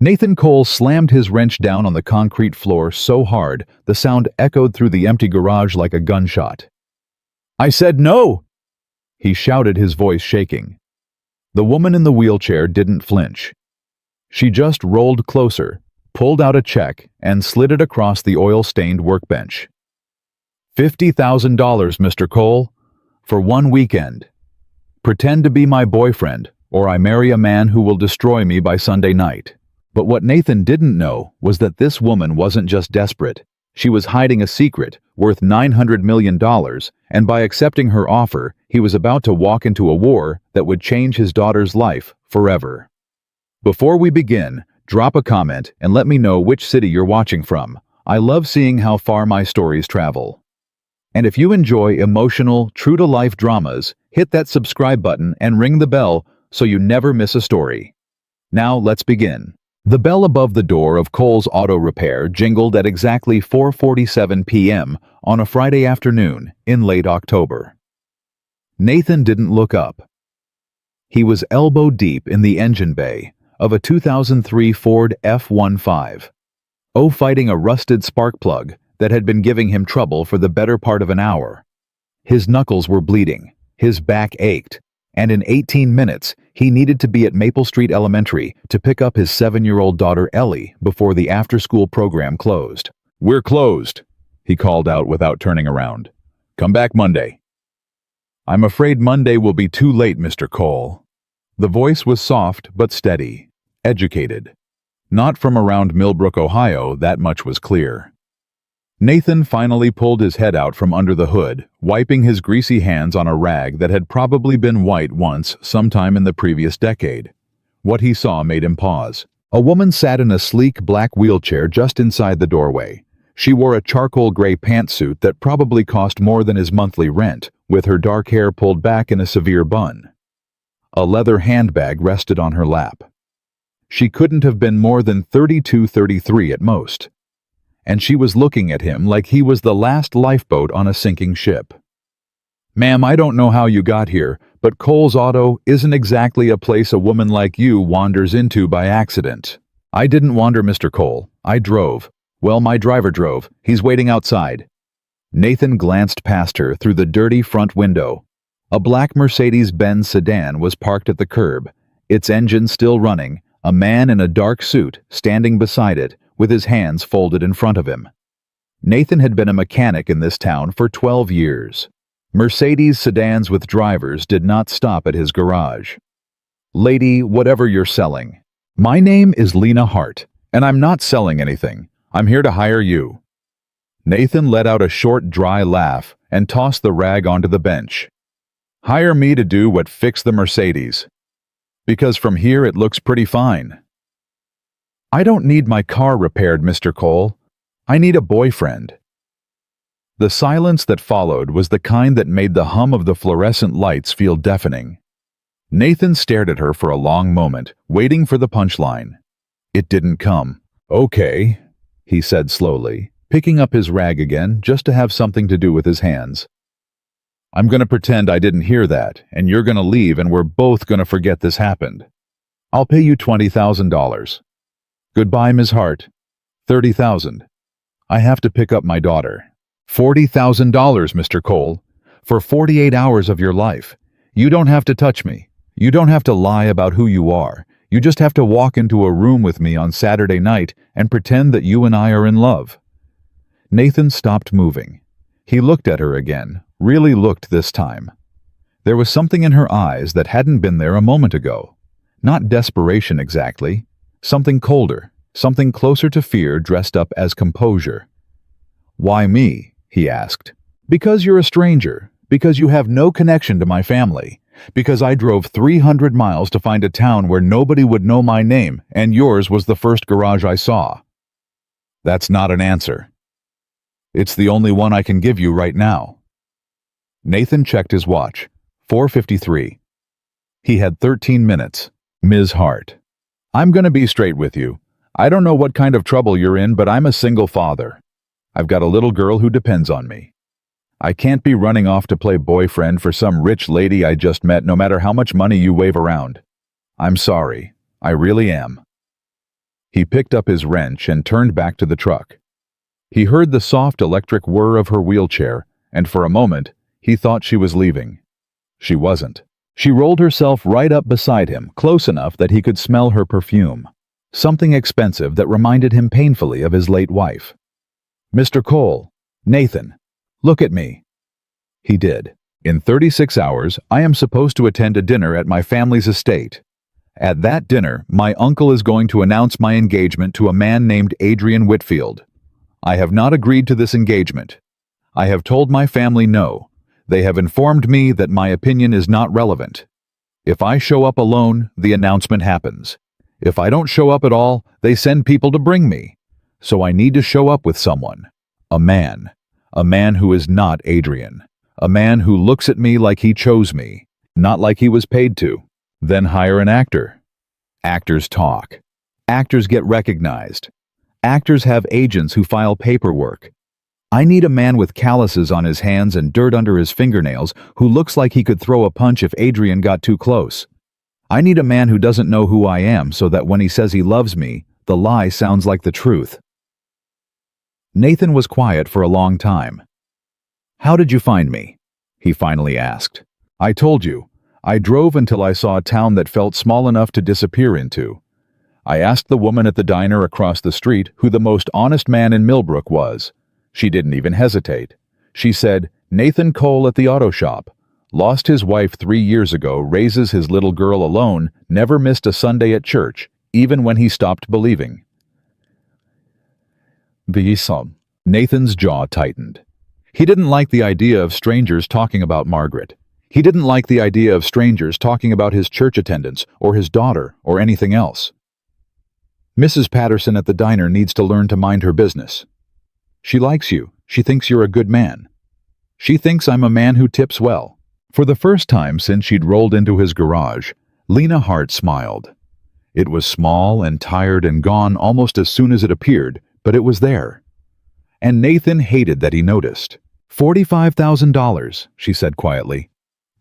Nathan Cole slammed his wrench down on the concrete floor so hard the sound echoed through the empty garage like a gunshot. "I said no!" he shouted, his voice shaking. The woman in the wheelchair didn't flinch. She just rolled closer, pulled out a check, and slid it across the oil-stained workbench. $50,000, Mr. Cole, for one weekend. Pretend to be my boyfriend, or I marry a man who will destroy me by Sunday night. But what Nathan didn't know was that this woman wasn't just desperate. She was hiding a secret worth $900 million, and by accepting her offer, he was about to walk into a war that would change his daughter's life forever. Before we begin, drop a comment and let me know which city you're watching from. I love seeing how far my stories travel. And if you enjoy emotional, true-to-life dramas, hit that subscribe button and ring the bell so you never miss a story. Now let's begin. The bell above the door of Cole's Auto Repair jingled at exactly 4:47 p.m. on a Friday afternoon in late October. Nathan didn't look up. He was elbow-deep in the engine bay of a 2003 Ford F-15, fighting a rusted spark plug that had been giving him trouble for the better part of an hour. His knuckles were bleeding, his back ached, and in 18 minutes, he needed to be at Maple Street Elementary to pick up his 7-year-old daughter Ellie before the after-school program closed. "We're closed," he called out without turning around. "Come back Monday." "I'm afraid Monday will be too late, Mr. Cole." The voice was soft but steady, educated. Not from around Millbrook, Ohio, that much was clear. Nathan finally pulled his head out from under the hood, wiping his greasy hands on a rag that had probably been white once sometime in the previous decade. What he saw made him pause. A woman sat in a sleek black wheelchair just inside the doorway. She wore a charcoal gray pantsuit that probably cost more than his monthly rent, with her dark hair pulled back in a severe bun. A leather handbag rested on her lap. She couldn't have been more than 32-33 at most. And she was looking at him like he was the last lifeboat on a sinking ship. "Ma'am, I don't know how you got here, but Cole's Auto isn't exactly a place a woman like you wanders into by accident." "I didn't wander, Mr. Cole. I drove. Well, my driver drove. He's waiting outside." Nathan glanced past her through the dirty front window. A black Mercedes-Benz sedan was parked at the curb, its engine still running, a man in a dark suit standing beside it, with his hands folded in front of him. Nathan had been a mechanic in this town for 12 years. Mercedes sedans with drivers did not stop at his garage. "Lady, whatever you're selling." "My name is Lena Hart, and I'm not selling anything. I'm here to hire you." Nathan let out a short, dry laugh and tossed the rag onto the bench. "Hire me to do what? Fix the Mercedes? Because from here it looks pretty fine." "I don't need my car repaired, Mr. Cole. I need a boyfriend." The silence that followed was the kind that made the hum of the fluorescent lights feel deafening. Nathan stared at her for a long moment, waiting for the punchline. It didn't come. "Okay," he said slowly, picking up his rag again just to have something to do with his hands. "I'm gonna pretend I didn't hear that, and you're gonna leave and we're both gonna forget this happened. I'll pay you $20,000. Goodbye, Ms. Hart. $30,000. I have to pick up my daughter. $40,000, Mr. Cole, for 48 hours of your life. You don't have to touch me. You don't have to lie about who you are. You just have to walk into a room with me on Saturday night and pretend that you and I are in love." Nathan stopped moving. He looked at her again, really looked this time. There was something in her eyes that hadn't been there a moment ago. Not desperation exactly. Something colder, something closer to fear dressed up as composure. "Why me?" he asked. "Because you're a stranger. Because you have no connection to my family. Because I drove 300 miles to find a town where nobody would know my name, and yours was the first garage I saw." "That's not an answer." "It's the only one I can give you right now." Nathan checked his watch. 4:53. He had 13 minutes. "Ms. Hart, I'm gonna be straight with you. I don't know what kind of trouble you're in, but I'm a single father. I've got a little girl who depends on me. I can't be running off to play boyfriend for some rich lady I just met, no matter how much money you wave around. I'm sorry. I really am." He picked up his wrench and turned back to the truck. He heard the soft electric whir of her wheelchair, and for a moment, he thought she was leaving. She wasn't. She rolled herself right up beside him, close enough that he could smell her perfume. Something expensive that reminded him painfully of his late wife. "Mr. Cole, Nathan, look at me." He did. "In 36 hours, I am supposed to attend a dinner at my family's estate. At that dinner, my uncle is going to announce my engagement to a man named Adrian Whitfield. I have not agreed to this engagement. I have told my family no. They have informed me that my opinion is not relevant. If I show up alone, the announcement happens. If I don't show up at all, they send people to bring me. So I need to show up with someone. A man. A man who is not Adrian. A man who looks at me like he chose me, not like he was paid to. Then hire an actor. Actors talk. Actors get recognized. Actors have agents who file paperwork. I need a man with calluses on his hands and dirt under his fingernails who looks like he could throw a punch if Adrian got too close. I need a man who doesn't know who I am so that when he says he loves me, the lie sounds like the truth." Nathan was quiet for a long time. "How did you find me?" he finally asked. "I told you. I drove until I saw a town that felt small enough to disappear into. I asked the woman at the diner across the street who the most honest man in Millbrook was. She didn't even hesitate. She said, 'Nathan Cole at the auto shop. Lost his wife 3 years ago, raises his little girl alone, never missed a Sunday at church, even when he stopped believing.'" Nathan's jaw tightened. He didn't like the idea of strangers talking about Margaret. He didn't like the idea of strangers talking about his church attendance, or his daughter, or anything else. "Mrs. Patterson at the diner needs to learn to mind her business. She likes you. She thinks you're a good man. She thinks I'm a man who tips well." For the first time since she'd rolled into his garage, Lena Hart smiled. It was small and tired and gone almost as soon as it appeared, but it was there. And Nathan hated that he noticed. $45,000, she said quietly,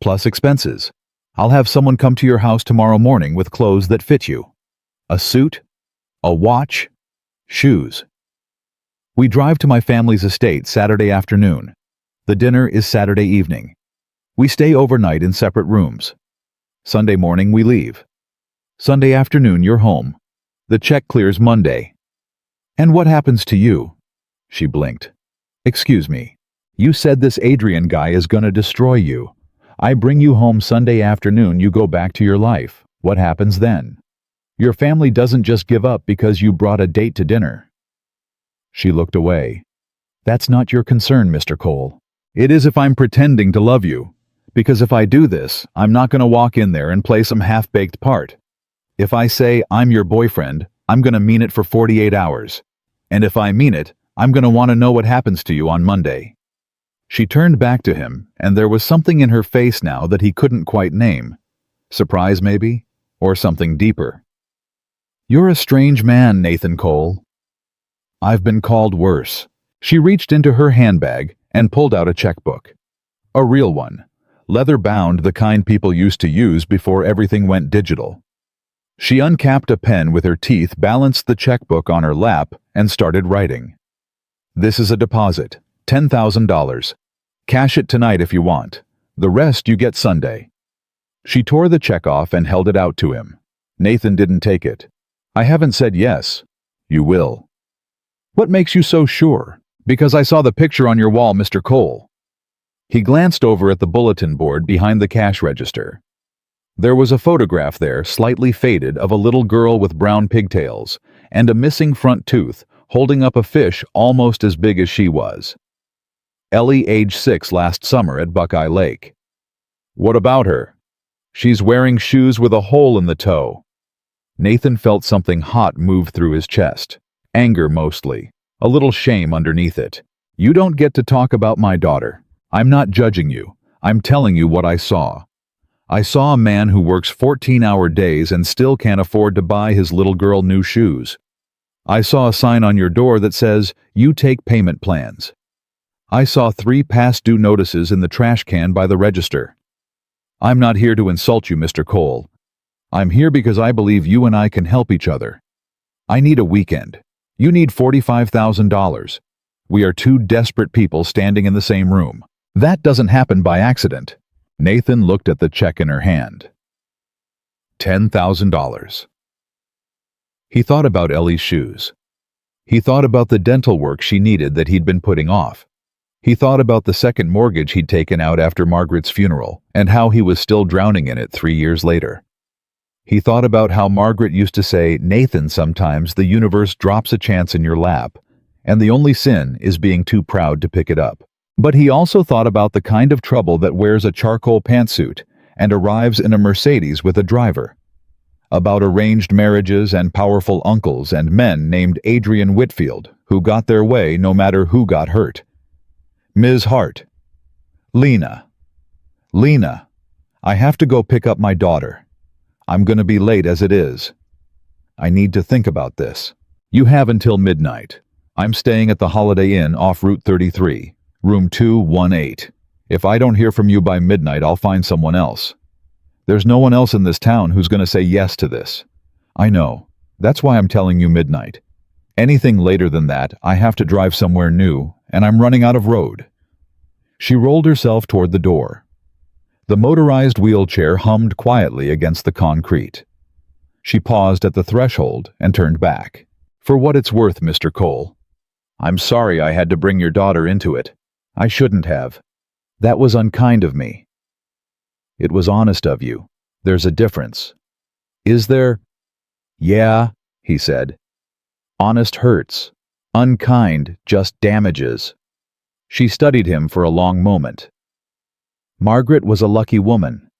plus expenses. I'll have someone come to your house tomorrow morning with clothes that fit you. A suit, a watch, shoes. We drive to my family's estate Saturday afternoon. The dinner is Saturday evening. We stay overnight in separate rooms. Sunday morning we leave. Sunday afternoon you're home. The check clears Monday. And what happens to you? She blinked. Excuse me. You said this Adrian guy is gonna destroy you. I bring you home Sunday afternoon, you go back to your life. What happens then? Your family doesn't just give up because you brought a date to dinner. She looked away. That's not your concern, Mr. Cole. It is if I'm pretending to love you. Because if I do this, I'm not going to walk in there and play some half-baked part. If I say I'm your boyfriend, I'm going to mean it for 48 hours. And if I mean it, I'm going to want to know what happens to you on Monday. She turned back to him, and there was something in her face now that he couldn't quite name. Surprise, maybe? Or something deeper. You're a strange man, Nathan Cole. I've been called worse. She reached into her handbag and pulled out a checkbook. A real one. Leather-bound, the kind people used to use before everything went digital. She uncapped a pen with her teeth, balanced the checkbook on her lap, and started writing. This is a deposit, $10,000. Cash it tonight if you want. The rest you get Sunday. She tore the check off and held it out to him. Nathan didn't take it. I haven't said yes. You will. What makes you so sure? Because I saw the picture on your wall, Mr. Cole. He glanced over at the bulletin board behind the cash register. There was a photograph there, slightly faded, of a little girl with brown pigtails and a missing front tooth, holding up a fish almost as big as she was. Ellie, age 6, last summer at Buckeye Lake. What about her? She's wearing shoes with a hole in the toe. Nathan felt something hot move through his chest. Anger mostly. A little shame underneath it. You don't get to talk about my daughter. I'm not judging you. I'm telling you what I saw. I saw a man who works 14-hour days and still can't afford to buy his little girl new shoes. I saw a sign on your door that says, "You take payment plans." I saw 3 past due notices in the trash can by the register. I'm not here to insult you, Mr. Cole. I'm here because I believe you and I can help each other. I need a weekend. You need $45,000. We are two desperate people standing in the same room. That doesn't happen by accident. Nathan looked at the check in her hand. $10,000. He thought about Ellie's shoes. He thought about the dental work she needed that he'd been putting off. He thought about the second mortgage he'd taken out after Margaret's funeral and how he was still drowning in it 3 years later. He thought about how Margaret used to say, "Nathan, sometimes the universe drops a chance in your lap, and the only sin is being too proud to pick it up." But he also thought about the kind of trouble that wears a charcoal pantsuit and arrives in a Mercedes with a driver. About arranged marriages and powerful uncles and men named Adrian Whitfield who got their way no matter who got hurt. Ms. Hart. Lena. Lena, I have to go pick up my daughter. I'm going to be late as it is. I need to think about this. You have until midnight. I'm staying at the Holiday Inn off Route 33, room 218. If I don't hear from you by midnight, I'll find someone else. There's no one else in this town who's going to say yes to this. I know. That's why I'm telling you midnight. Anything later than that, I have to drive somewhere new, and I'm running out of road. She rolled herself toward the door. The motorized wheelchair hummed quietly against the concrete. She paused at the threshold and turned back. For what it's worth, Mr. Cole. I'm sorry I had to bring your daughter into it. I shouldn't have. That was unkind of me. It was honest of you. There's a difference. Is there? Yeah, he said. Honest hurts. Unkind just damages. She studied him for a long moment. Margaret was a lucky woman.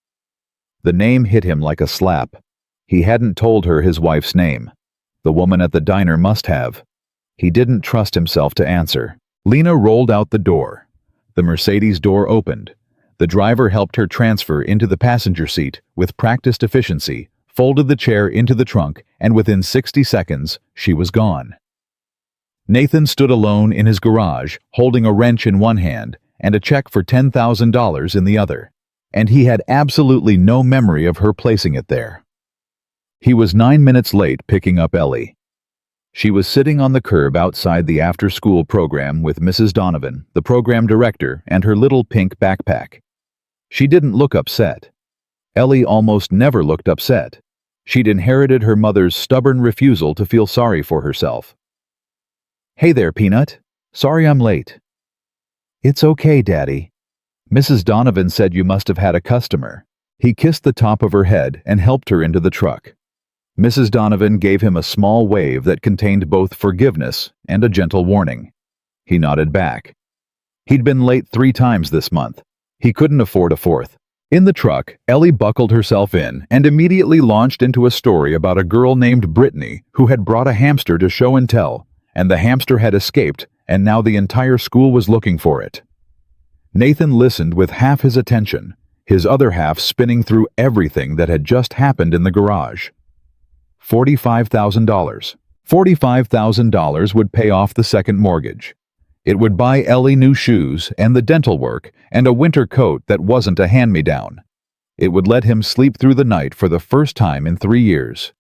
The name hit him like a slap. He hadn't told her his wife's name. The woman at the diner must have. He didn't trust himself to answer. Lena rolled out the door. The Mercedes door opened. The driver helped her transfer into the passenger seat with practiced efficiency, folded the chair into the trunk, and within 60 seconds, she was gone. Nathan stood alone in his garage, holding a wrench in one hand and a check for $10,000 in the other, and he had absolutely no memory of her placing it there. He was 9 minutes late picking up Ellie. She was sitting on the curb outside the after-school program with Mrs. Donovan, the program director, and her little pink backpack. She didn't look upset. Ellie almost never looked upset. She'd inherited her mother's stubborn refusal to feel sorry for herself. "Hey there, Peanut. Sorry I'm late." "It's okay, Daddy. Mrs. Donovan said you must have had a customer." He kissed the top of her head and helped her into the truck. Mrs. Donovan gave him a small wave that contained both forgiveness and a gentle warning. He nodded back. He'd been late 3 times this month. He couldn't afford a fourth. In the truck, Ellie buckled herself in and immediately launched into a story about a girl named Brittany who had brought a hamster to show and tell, and the hamster had escaped, and now the entire school was looking for it. Nathan listened with half his attention, his other half spinning through everything that had just happened in the garage. $45,000. $45,000 would pay off the second mortgage. It would buy Ellie new shoes and the dental work and a winter coat that wasn't a hand-me-down. It would let him sleep through the night for the first time in 3 years.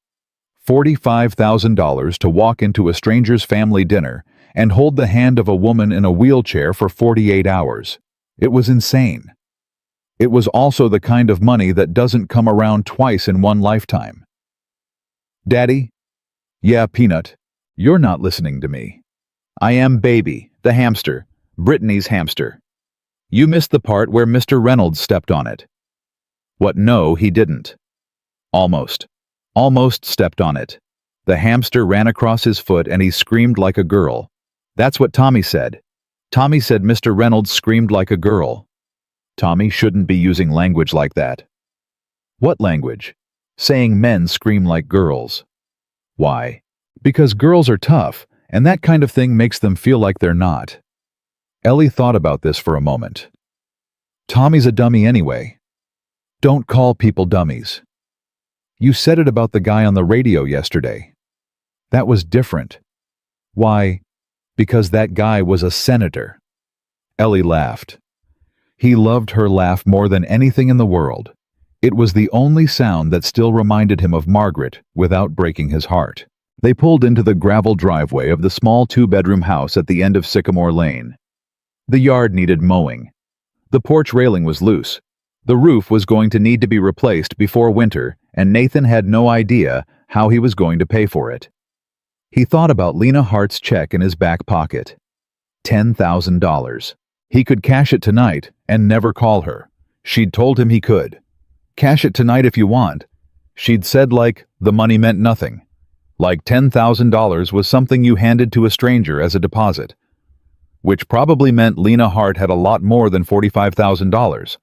$45,000 to walk into a stranger's family dinner and hold the hand of a woman in a wheelchair for 48 hours. It was insane. It was also the kind of money that doesn't come around twice in one lifetime. "Daddy?" "Yeah, Peanut. You're not listening to me. I am Baby, the hamster, Brittany's hamster. You missed the part where Mr. Reynolds stepped on it." "What? No, he didn't." "Almost. Almost stepped on it. The hamster ran across his foot and he screamed like a girl. That's what Tommy said. Tommy said Mr. Reynolds screamed like a girl." "Tommy shouldn't be using language like that." "What language?" "Saying men scream like girls." "Why?" "Because girls are tough, and that kind of thing makes them feel like they're not." Ellie thought about this for a moment. "Tommy's a dummy anyway." "Don't call people dummies." "You said it about the guy on the radio yesterday." "That was different." "Why?" "Because that guy was a senator." Ellie laughed. He loved her laugh more than anything in the world. It was the only sound that still reminded him of Margaret without breaking his heart. They pulled into the gravel driveway of the small two-bedroom house at the end of Sycamore Lane. The yard needed mowing. The porch railing was loose. The roof was going to need to be replaced before winter, and Nathan had no idea how he was going to pay for it. He thought about Lena Hart's check in his back pocket. $10,000. He could cash it tonight and never call her. She'd told him he could. Cash it tonight if you want. She'd said like the money meant nothing. Like $10,000 was something you handed to a stranger as a deposit. Which probably meant Lena Hart had a lot more than $45,000.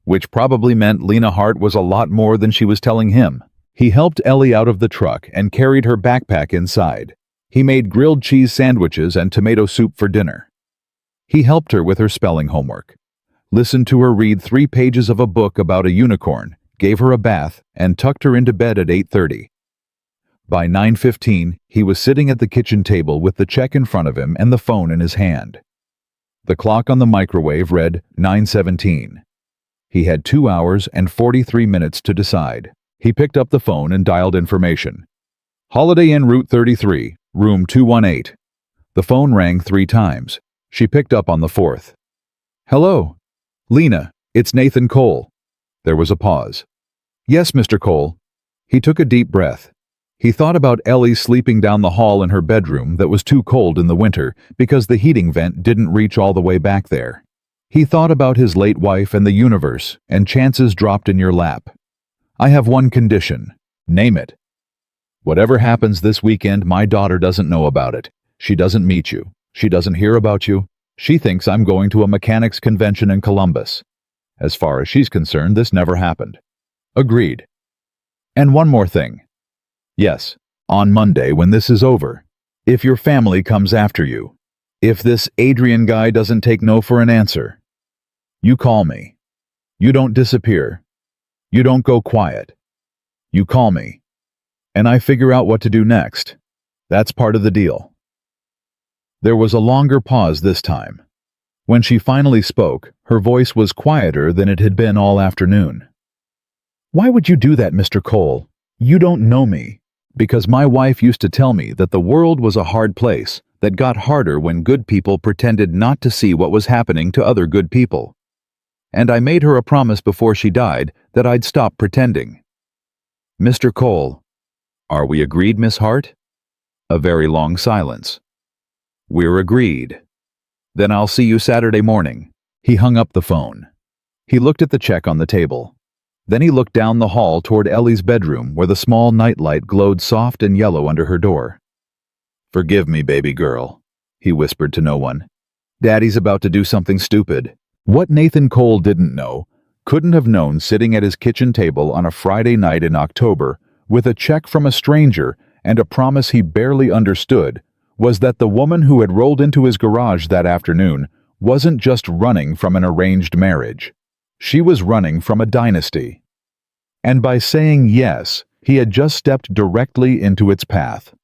Which probably meant Lena Hart was a lot more than she was telling him. He helped Ellie out of the truck and carried her backpack inside. He made grilled cheese sandwiches and tomato soup for dinner. He helped her with her spelling homework, listened to her read 3 pages of a book about a unicorn, gave her a bath, and tucked her into bed at 8:30. By 9:15, he was sitting at the kitchen table with the check in front of him and the phone in his hand. The clock on the microwave read 9:17. He had 2 hours and 43 minutes to decide. He picked up the phone and dialed information. Holiday Inn Route 33, room 218. The phone rang 3 times. She picked up on the 4th. Hello. Lena, it's Nathan Cole. There was a pause. Yes, Mr. Cole. He took a deep breath. He thought about Ellie sleeping down the hall in her bedroom that was too cold in the winter because the heating vent didn't reach all the way back there. He thought about his late wife and the universe, and chances dropped in your lap. I have one condition. Name it. Whatever happens this weekend, my daughter doesn't know about it. She doesn't meet you. She doesn't hear about you. She thinks I'm going to a mechanics convention in Columbus. As far as she's concerned, this never happened. Agreed. And one more thing. Yes, on Monday when this is over, if your family comes after you, if this Adrian guy doesn't take no for an answer, you call me. You don't disappear. You don't go quiet. You call me. And I figure out what to do next. That's part of the deal. There was a longer pause this time. When she finally spoke, her voice was quieter than it had been all afternoon. Why would you do that, Mr. Cole? You don't know me. Because my wife used to tell me that the world was a hard place that got harder when good people pretended not to see what was happening to other good people. And I made her a promise before she died that I'd stop pretending. Mr. Cole, are we agreed, Miss Hart? A very long silence. We're agreed. Then I'll see you Saturday morning. He hung up the phone. He looked at the check on the table. Then he looked down the hall toward Ellie's bedroom where the small nightlight glowed soft and yellow under her door. Forgive me, baby girl, he whispered to no one. Daddy's about to do something stupid. What Nathan Cole didn't know, couldn't have known sitting at his kitchen table on a Friday night in October with a check from a stranger and a promise he barely understood, was that the woman who had rolled into his garage that afternoon wasn't just running from an arranged marriage. She was running from a dynasty. And by saying yes, he had just stepped directly into its path.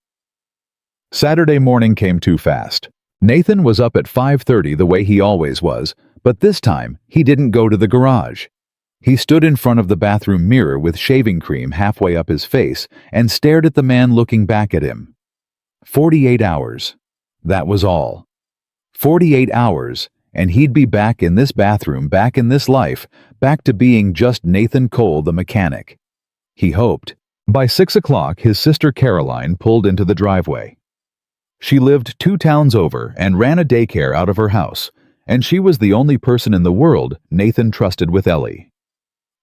Saturday morning came too fast. Nathan was up at 5:30 the way he always was, but this time he didn't go to the garage. He stood in front of the bathroom mirror with shaving cream halfway up his face and stared at the man looking back at him. 48 hours. That was all. 48 hours, and he'd be back in this bathroom, back in this life, back to being just Nathan Cole the mechanic. He hoped. By 6 o'clock, his sister Caroline pulled into the driveway. She lived 2 towns over and ran a daycare out of her house, and she was the only person in the world Nathan trusted with Ellie.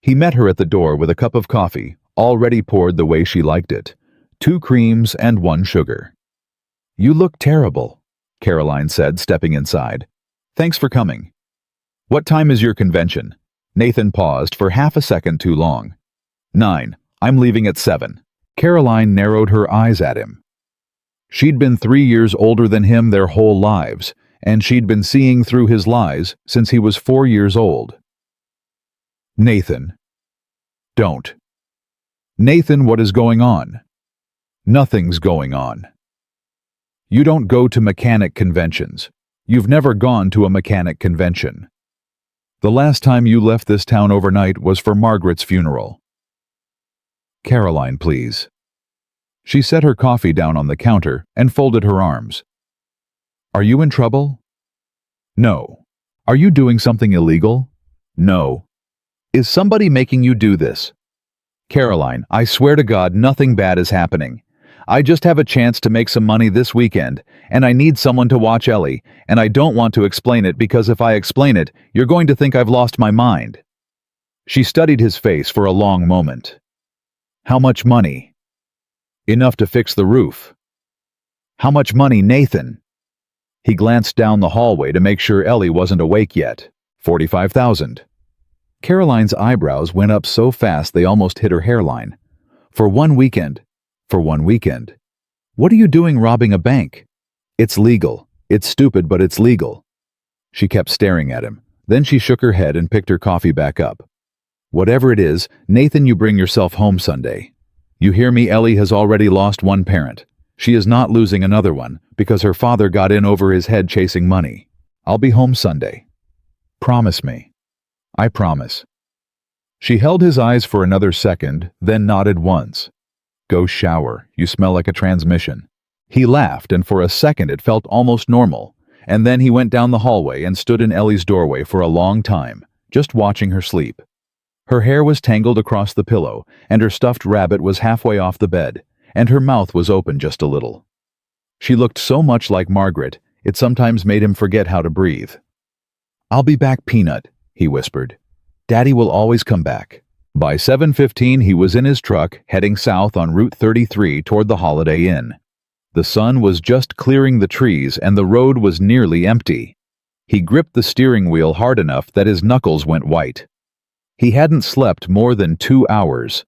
He met her at the door with a cup of coffee, already poured the way she liked it, 2 creams and 1 sugar. You look terrible, Caroline said, stepping inside. Thanks for coming. What time is your convention? Nathan paused for half a second too long. 9. I'm leaving at 7. Caroline narrowed her eyes at him. She'd been 3 years older than him their whole lives, and she'd been seeing through his lies since he was 4 years old. Nathan. Don't. Nathan, what is going on? Nothing's going on. You don't go to mechanic conventions. You've never gone to a mechanic convention. The last time you left this town overnight was for Margaret's funeral. Caroline, please. She set her coffee down on the counter and folded her arms. Are you in trouble? No. Are you doing something illegal? No. Is somebody making you do this? Caroline, I swear to God nothing bad is happening. I just have a chance to make some money this weekend, and I need someone to watch Ellie, and I don't want to explain it because if I explain it, you're going to think I've lost my mind. She studied his face for a long moment. How much money? Enough to fix the roof. How much money, Nathan? He glanced down the hallway to make sure Ellie wasn't awake yet. 45,000. Caroline's eyebrows went up so fast they almost hit her hairline. For one weekend. For one weekend. What are you doing robbing a bank? It's legal. It's stupid, but it's legal. She kept staring at him. Then she shook her head and picked her coffee back up. Whatever it is, Nathan, you bring yourself home Sunday. You hear me? Ellie has already lost one parent. She is not losing another one because her father got in over his head chasing money. I'll be home Sunday. Promise me. I promise. She held his eyes for another second, then nodded once. Go shower. You smell like a transmission. He laughed, and for a second it felt almost normal, and then he went down the hallway and stood in Ellie's doorway for a long time, just watching her sleep. Her hair was tangled across the pillow, and her stuffed rabbit was halfway off the bed, and her mouth was open just a little. She looked so much like Margaret, it sometimes made him forget how to breathe. I'll be back, Peanut, he whispered. Daddy will always come back. By 7:15 he was in his truck, heading south on Route 33 toward the Holiday Inn. The sun was just clearing the trees and the road was nearly empty. He gripped the steering wheel hard enough that his knuckles went white. He hadn't slept more than 2 hours.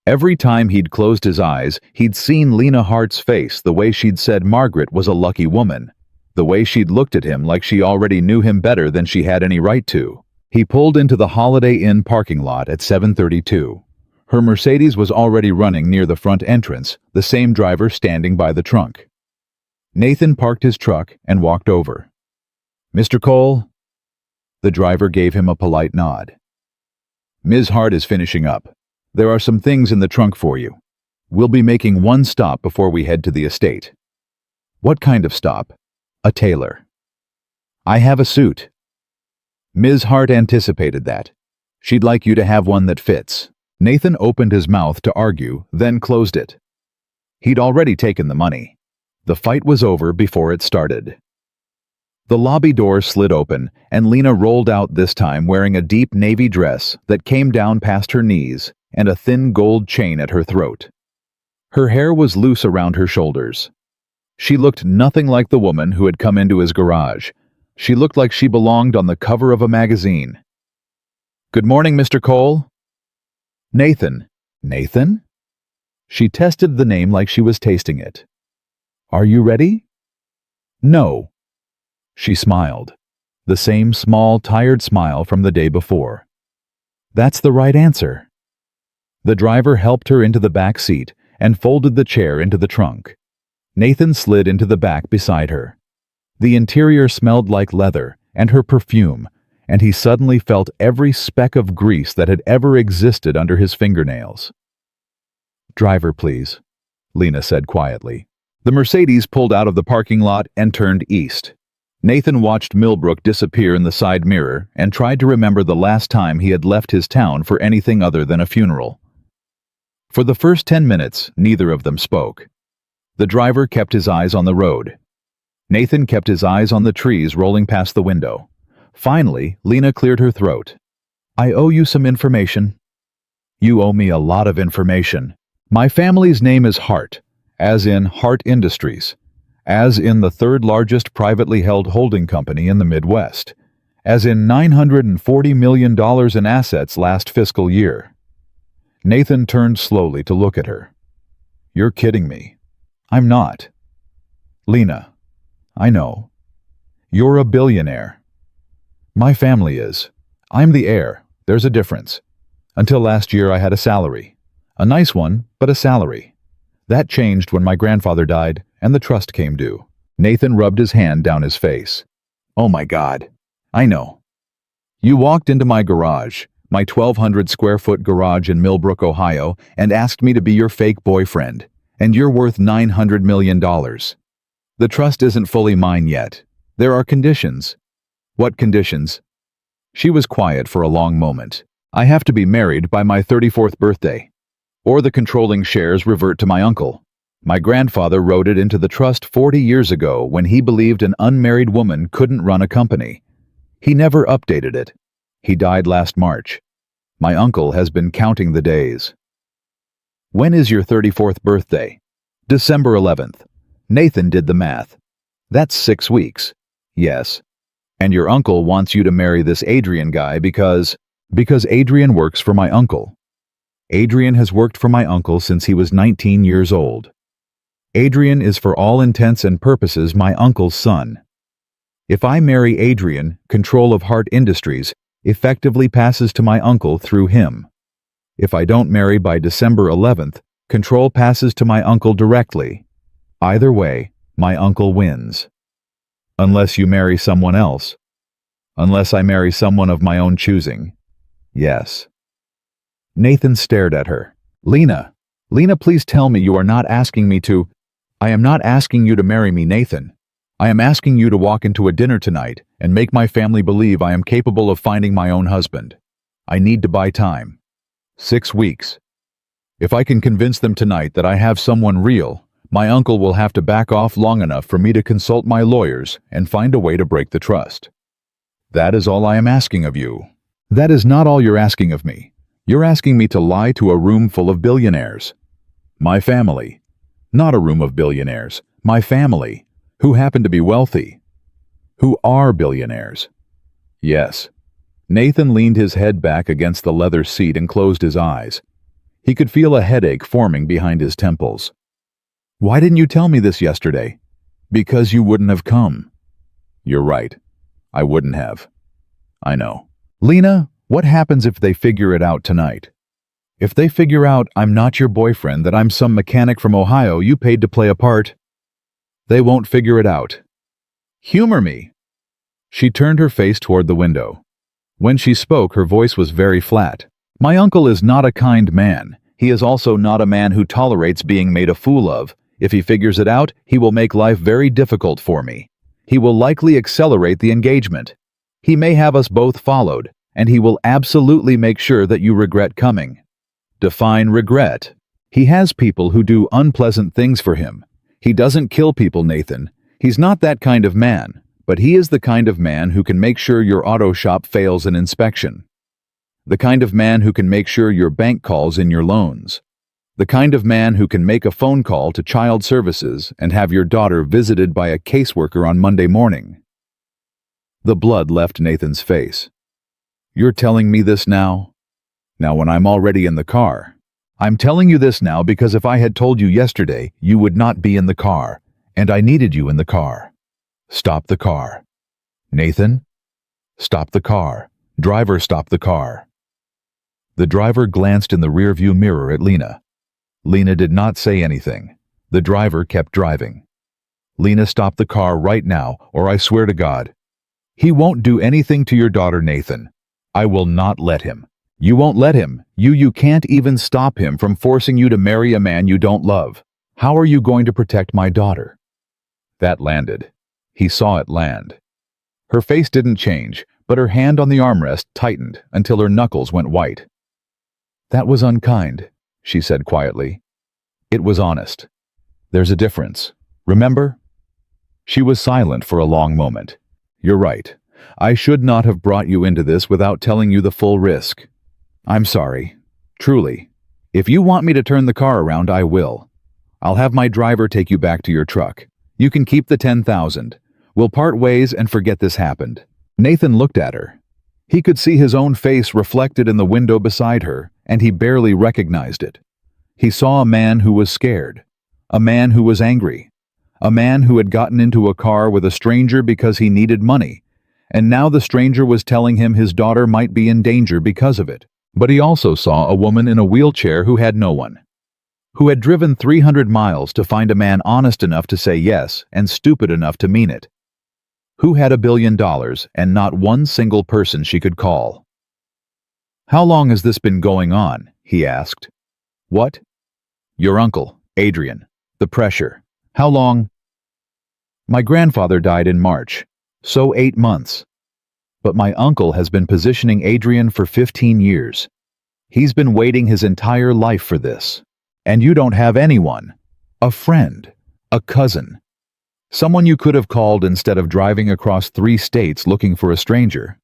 Every time he'd closed his eyes, he'd seen Lena Hart's face the way she'd said Margaret was a lucky woman, the way she'd looked at him like she already knew him better than she had any right to. He pulled into the Holiday Inn parking lot at 7:32. Her Mercedes was already running near the front entrance, the same driver standing by the trunk. Nathan parked his truck and walked over. Mr. Cole? The driver gave him a polite nod. Ms. Hart is finishing up. There are some things in the trunk for you. We'll be making one stop before we head to the estate. What kind of stop? A tailor. I have a suit. Ms. Hart anticipated that. She'd like you to have one that fits. Nathan opened his mouth to argue, then closed it. He'd already taken the money. The fight was over before it started. The lobby door slid open, and Lena rolled out this time wearing a deep navy dress that came down past her knees and a thin gold chain at her throat. Her hair was loose around her shoulders. She looked nothing like the woman who had come into his garage. She looked like she belonged on the cover of a magazine. Good morning, Mr. Cole. Nathan. Nathan? She tested the name like she was tasting it. Are you ready? No. She smiled. The same small, tired smile from the day before. That's the right answer. The driver helped her into the back seat and folded the chair into the trunk. Nathan slid into the back beside her. The interior smelled like leather and her perfume, and he suddenly felt every speck of grease that had ever existed under his fingernails. Driver, please, Lena said quietly. The Mercedes pulled out of the parking lot and turned east. Nathan watched Millbrook disappear in the side mirror and tried to remember the last time he had left his town for anything other than a funeral. For the first 10 minutes, neither of them spoke. The driver kept his eyes on the road. Nathan kept his eyes on the trees rolling past the window. Finally, Lena cleared her throat. I owe you some information. You owe me a lot of information. My family's name is Hart, as in Hart Industries, as in the third largest privately held holding company in the Midwest, as in $940 million in assets last fiscal year. Nathan turned slowly to look at her. You're kidding me. I'm not. Lena, I know. You're a billionaire. My family is. I'm the heir. There's a difference. Until last year I had a salary. A nice one, but a salary. That changed when my grandfather died and the trust came due. Nathan rubbed his hand down his face. Oh my God. I know. You walked into my garage, my 1,200 square foot garage in Millbrook, Ohio, and asked me to be your fake boyfriend. and you're worth $900 million. The trust isn't fully mine yet. There are conditions. What conditions? She was quiet for a long moment. I have to be married by my 34th birthday, or the controlling shares revert to my uncle. My grandfather wrote it into the trust 40 years ago when he believed an unmarried woman couldn't run a company. He never updated it. He died last March. My uncle has been counting the days. When is your 34th birthday? December 11th. Nathan did the math. That's 6 weeks. Yes. And your uncle wants you to marry this Adrian guy because Adrian works for my uncle. Adrian has worked for my uncle since he was 19 years old. Adrian is for all intents and purposes my uncle's son. If I marry Adrian, control of Hart Industries effectively passes to my uncle through him. If I don't marry by December 11th, control passes to my uncle directly. Either way, my uncle wins. Unless you marry someone else. Unless I marry someone of my own choosing. Yes. Nathan stared at her. Lena, please tell me you are not asking me to. I am not asking you to marry me, Nathan. I am asking you to walk into a dinner tonight and make my family believe I am capable of finding my own husband. I need to buy time. 6 weeks. If I can convince them tonight that I have someone real, my uncle will have to back off long enough for me to consult my lawyers and find a way to break the trust. That is all I am asking of you. That is not all you're asking of me. You're asking me to lie to a room full of billionaires. My family. Not a room of billionaires. My family. Who happen to be wealthy. Who are billionaires. Yes. Nathan leaned his head back against the leather seat and closed his eyes. He could feel a headache forming behind his temples. Why didn't you tell me this yesterday? Because you wouldn't have come. You're right. I wouldn't have. I know. Lena, what happens if they figure it out tonight? If they figure out I'm not your boyfriend, that I'm some mechanic from Ohio you paid to play a part, they won't figure it out. Humor me. She turned her face toward the window. When she spoke, her voice was very flat. My uncle is not a kind man. He is also not a man who tolerates being made a fool of. If he figures it out, he will make life very difficult for me. He will likely accelerate the engagement. He may have us both followed, and he will absolutely make sure that you regret coming. Define regret. He has people who do unpleasant things for him. He doesn't kill people, Nathan. He's not that kind of man, but he is the kind of man who can make sure your auto shop fails an inspection. The kind of man who can make sure your bank calls in your loans. The kind of man who can make a phone call to child services and have your daughter visited by a caseworker on Monday morning. The blood left Nathan's face. You're telling me this now? Now when I'm already in the car. I'm telling you this now because if I had told you yesterday, you would not be in the car, and I needed you in the car. Stop the car. Nathan? Stop the car. Driver, stop the car. The driver glanced in the rearview mirror at Lena. Lena did not say anything. The driver kept driving. Lena, stop the car right now, or I swear to God. He won't do anything to your daughter, Nathan. I will not let him. You won't let him. You can't even stop him from forcing you to marry a man you don't love. How are you going to protect my daughter? That landed. He saw it land. Her face didn't change, but her hand on the armrest tightened until her knuckles went white. That was unkind, she said quietly. It was honest. There's a difference. Remember? She was silent for a long moment. You're right. I should not have brought you into this without telling you the full risk. I'm sorry. Truly. If you want me to turn the car around, I will. I'll have my driver take you back to your truck. You can keep the 10,000. We'll part ways and forget this happened. Nathan looked at her. He could see his own face reflected in the window beside her, and he barely recognized it. He saw a man who was scared. A man who was angry. A man who had gotten into a car with a stranger because he needed money, and now the stranger was telling him his daughter might be in danger because of it. But he also saw a woman in a wheelchair who had no one, who had driven 300 miles to find a man honest enough to say yes and stupid enough to mean it, who had $1 billion and not one single person she could call. How long has this been going on? He asked. What? Your uncle. Adrian. The pressure. How long? My grandfather died in March, so 8 months. But my uncle has been positioning Adrian for 15 years. He's been waiting his entire life for this. And you don't have anyone. A friend. A cousin. Someone you could have called instead of driving across 3 states looking for a stranger.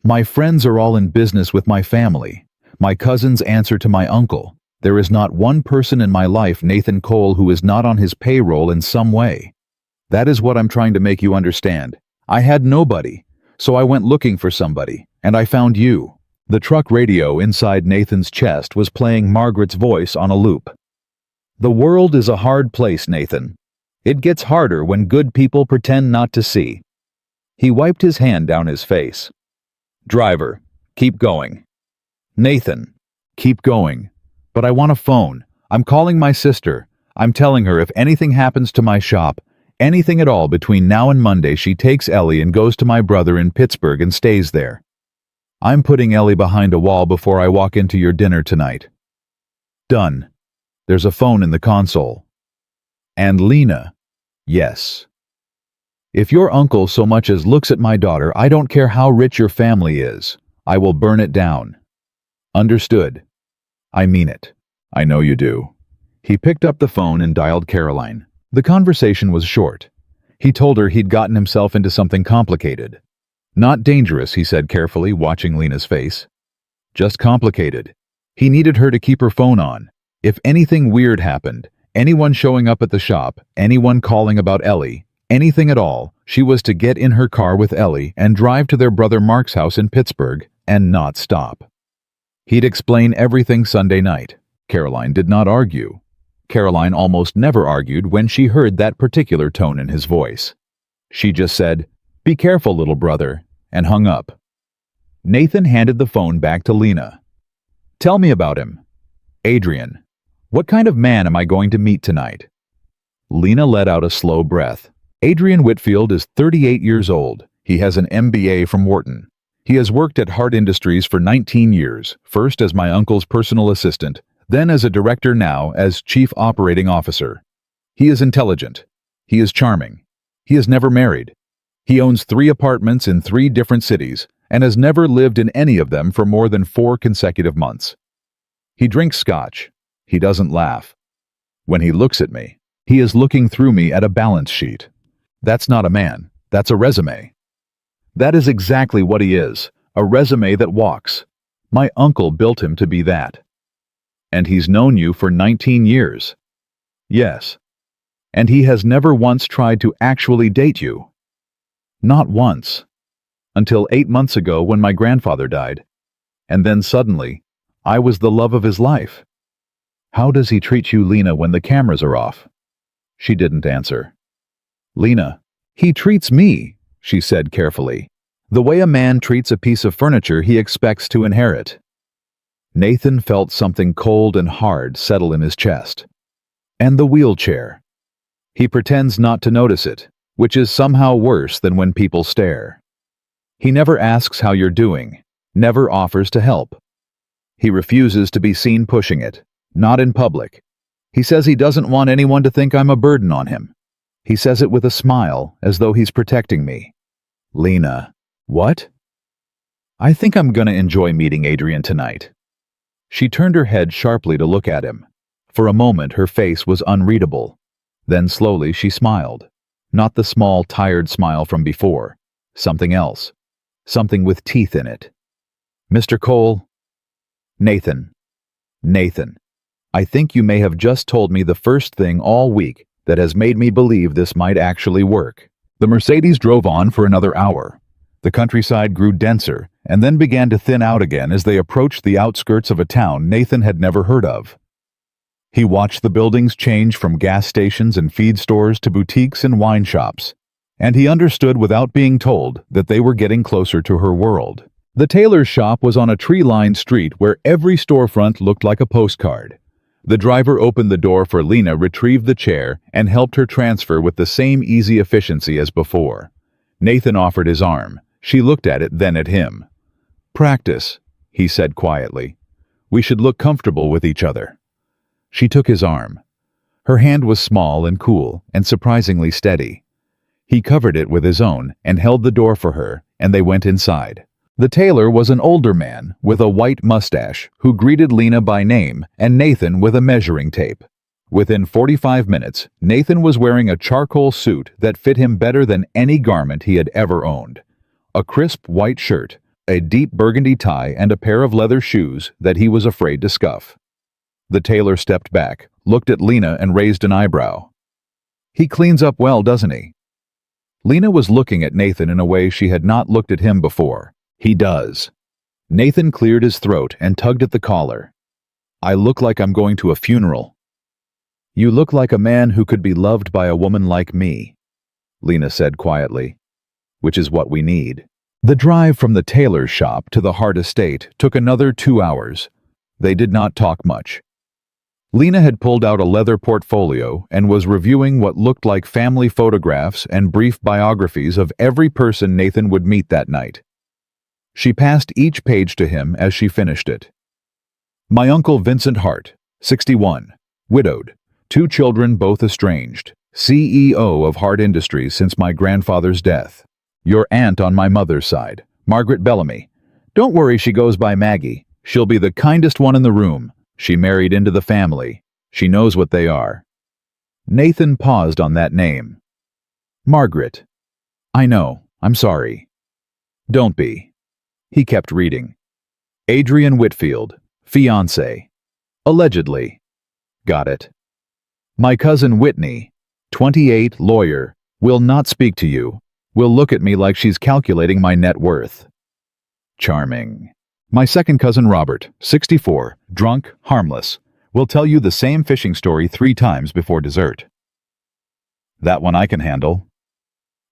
My friends are all in business with my family. My cousins answer to my uncle. There is not one person in my life, Nathan Cole, who is not on his payroll in some way. That is what I'm trying to make you understand. I had nobody, so I went looking for somebody, and I found you. The truck radio inside Nathan's chest was playing Margaret's voice on a loop. The world is a hard place, Nathan. It gets harder when good people pretend not to see. He wiped his hand down his face. Driver, keep going. Nathan, keep going. But I want a phone. I'm calling my sister. I'm telling her if anything happens to my shop, anything at all between now and Monday, she takes Ellie and goes to my brother in Pittsburgh and stays there. I'm putting Ellie behind a wall before I walk into your dinner tonight. Done. There's a phone in the console. And Lena. Yes. If your uncle so much as looks at my daughter, I don't care how rich your family is. I will burn it down. Understood. I mean it. I know you do. He picked up the phone and dialed Caroline. The conversation was short. He told her he'd gotten himself into something complicated. Not dangerous, he said carefully, watching Lena's face. Just complicated. He needed her to keep her phone on. If anything weird happened, anyone showing up at the shop, anyone calling about Ellie, anything at all, she was to get in her car with Ellie and drive to their brother Mark's house in Pittsburgh and not stop. He'd explain everything Sunday night. Caroline did not argue. Caroline almost never argued when she heard that particular tone in his voice. She just said, "Be careful, little brother," and hung up. Nathan handed the phone back to Lena. Tell me about him. Adrian. What kind of man am I going to meet tonight? Lena let out a slow breath. Adrian Whitfield is 38 years old. He has an MBA from Wharton. He has worked at Hart Industries for 19 years, first as my uncle's personal assistant, then as a director, now as chief operating officer. He is intelligent. He is charming. He is never married. He owns 3 apartments in 3 different cities and has never lived in any of them for more than 4 consecutive months. He drinks scotch. He doesn't laugh. When he looks at me, he is looking through me at a balance sheet. That's not a man. That's a resume. That is exactly what he is, a resume that walks. My uncle built him to be that. And he's known you for 19 years. Yes. And he has never once tried to actually date you. Not once. Until 8 months ago when my grandfather died. And then suddenly, I was the love of his life. How does he treat you, Lena, when the cameras are off? She didn't answer. Lena, he treats me, she said carefully, the way a man treats a piece of furniture he expects to inherit. Nathan felt something cold and hard settle in his chest. And the wheelchair. He pretends not to notice it, which is somehow worse than when people stare. He never asks how you're doing, never offers to help. He refuses to be seen pushing it, not in public. He says he doesn't want anyone to think I'm a burden on him. He says it with a smile, as though he's protecting me. Lena. What? I think I'm gonna enjoy meeting Adrian tonight. She turned her head sharply to look at him. For a moment her face was unreadable. Then slowly she smiled. Not the small, tired smile from before. Something else. Something with teeth in it. Mr. Cole? Nathan. Nathan. I think you may have just told me the first thing all week that has made me believe this might actually work. The Mercedes drove on for another hour. The countryside grew denser and then began to thin out again as they approached the outskirts of a town Nathan had never heard of. He watched the buildings change from gas stations and feed stores to boutiques and wine shops, and he understood without being told that they were getting closer to her world. The tailor's shop was on a tree-lined street where every storefront looked like a postcard. The driver opened the door for Lena, retrieved the chair, and helped her transfer with the same easy efficiency as before. Nathan offered his arm. She looked at it, then at him. Practice, he said quietly. We should look comfortable with each other. She took his arm. Her hand was small and cool and surprisingly steady. He covered it with his own and held the door for her, and they went inside. The tailor was an older man with a white mustache who greeted Lena by name and Nathan with a measuring tape. Within 45 minutes, Nathan was wearing a charcoal suit that fit him better than any garment he had ever owned. A crisp white shirt, a deep burgundy tie, and a pair of leather shoes that he was afraid to scuff. The tailor stepped back, looked at Lena, and raised an eyebrow. "He cleans up well, doesn't he?" Lena was looking at Nathan in a way she had not looked at him before. "He does." Nathan cleared his throat and tugged at the collar. "I look like I'm going to a funeral." "You look like a man who could be loved by a woman like me," Lena said quietly. "Which is what we need." The drive from the tailor's shop to the Hart estate took another 2 hours. They did not talk much. Lena had pulled out a leather portfolio and was reviewing what looked like family photographs and brief biographies of every person Nathan would meet that night. She passed each page to him as she finished it. "My uncle Vincent Hart, 61, widowed, 2 children both estranged, CEO of Hart Industries since my grandfather's death. Your aunt on my mother's side, Margaret Bellamy. Don't worry, she goes by Maggie. She'll be the kindest one in the room. She married into the family. She knows what they are." Nathan paused on that name. "Margaret. I know. I'm sorry." "Don't be." He kept reading. "Adrian Whitfield, fiancé. Allegedly." "Got it." "My cousin Whitney, 28, lawyer, will not speak to you. Will look at me like she's calculating my net worth." "Charming." "My second cousin Robert, 64, drunk, harmless, will tell you the same fishing story 3 times before dessert." "That one I can handle."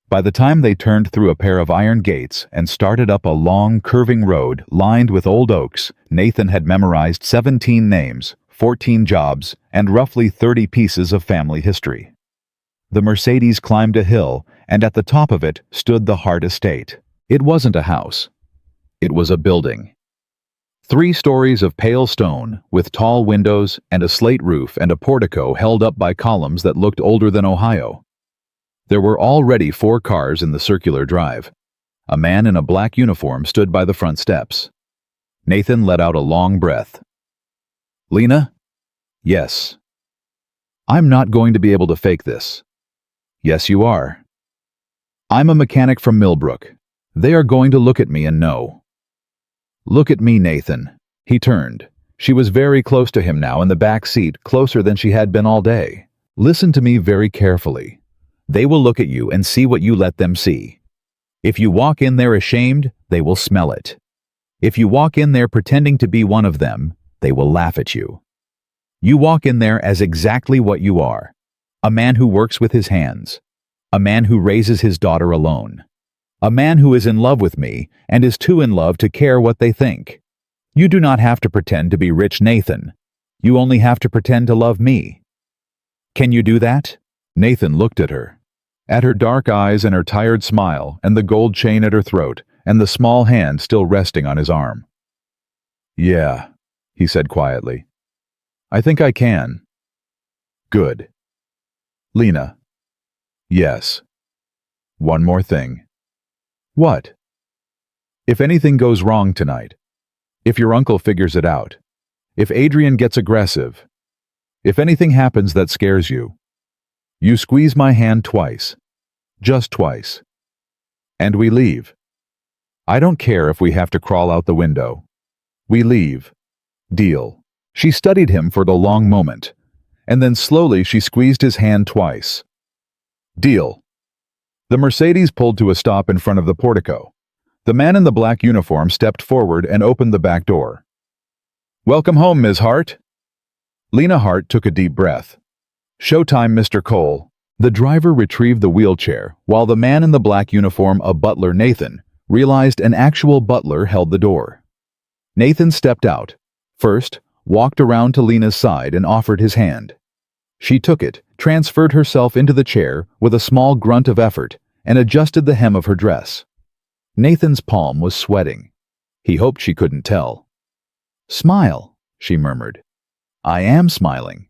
By the time they turned through a pair of iron gates and started up a long, curving road lined with old oaks, Nathan had memorized 17 names, 14 jobs, and roughly 30 pieces of family history. The Mercedes climbed a hill, and at the top of it stood the Hart estate. It wasn't a house. It was a building. 3 stories of pale stone, with tall windows and a slate roof and a portico held up by columns that looked older than Ohio. There were already 4 cars in the circular drive. A man in a black uniform stood by the front steps. Nathan let out a long breath. "Lena?" "Yes." "I'm not going to be able to fake this." "Yes, you are." "I'm a mechanic from Millbrook. They are going to look at me and know." "Look at me, Nathan." He turned. She was very close to him now in the back seat, closer than she had been all day. "Listen to me very carefully. They will look at you and see what you let them see. If you walk in there ashamed, they will smell it. If you walk in there pretending to be one of them, they will laugh at you. You walk in there as exactly what you are. A man who works with his hands. A man who raises his daughter alone. A man who is in love with me and is too in love to care what they think. You do not have to pretend to be rich, Nathan. You only have to pretend to love me. Can you do that?" Nathan looked at her. At her dark eyes and her tired smile and the gold chain at her throat and the small hand still resting on his arm. "Yeah," he said quietly. "I think I can." "Good." "Lena." "Yes." "One more thing." "What?" "If anything goes wrong tonight, if your uncle figures it out, if Adrian gets aggressive, if anything happens that scares you, you squeeze my hand twice. Just twice. And we leave. I don't care if we have to crawl out the window. We leave. Deal." She studied him for the long moment, and then slowly she squeezed his hand twice. "Deal." The Mercedes pulled to a stop in front of the portico. The man in the black uniform stepped forward and opened the back door. "Welcome home, Ms. Hart." Lena Hart took a deep breath. "Showtime, Mr. Cole." The driver retrieved the wheelchair, while the man in the black uniform, a butler, Nathan, realized an actual butler held the door. Nathan stepped out, first, walked around to Lena's side and offered his hand. She took it, transferred herself into the chair with a small grunt of effort, and adjusted the hem of her dress. Nathan's palm was sweating. He hoped she couldn't tell. "Smile," she murmured. "I am smiling."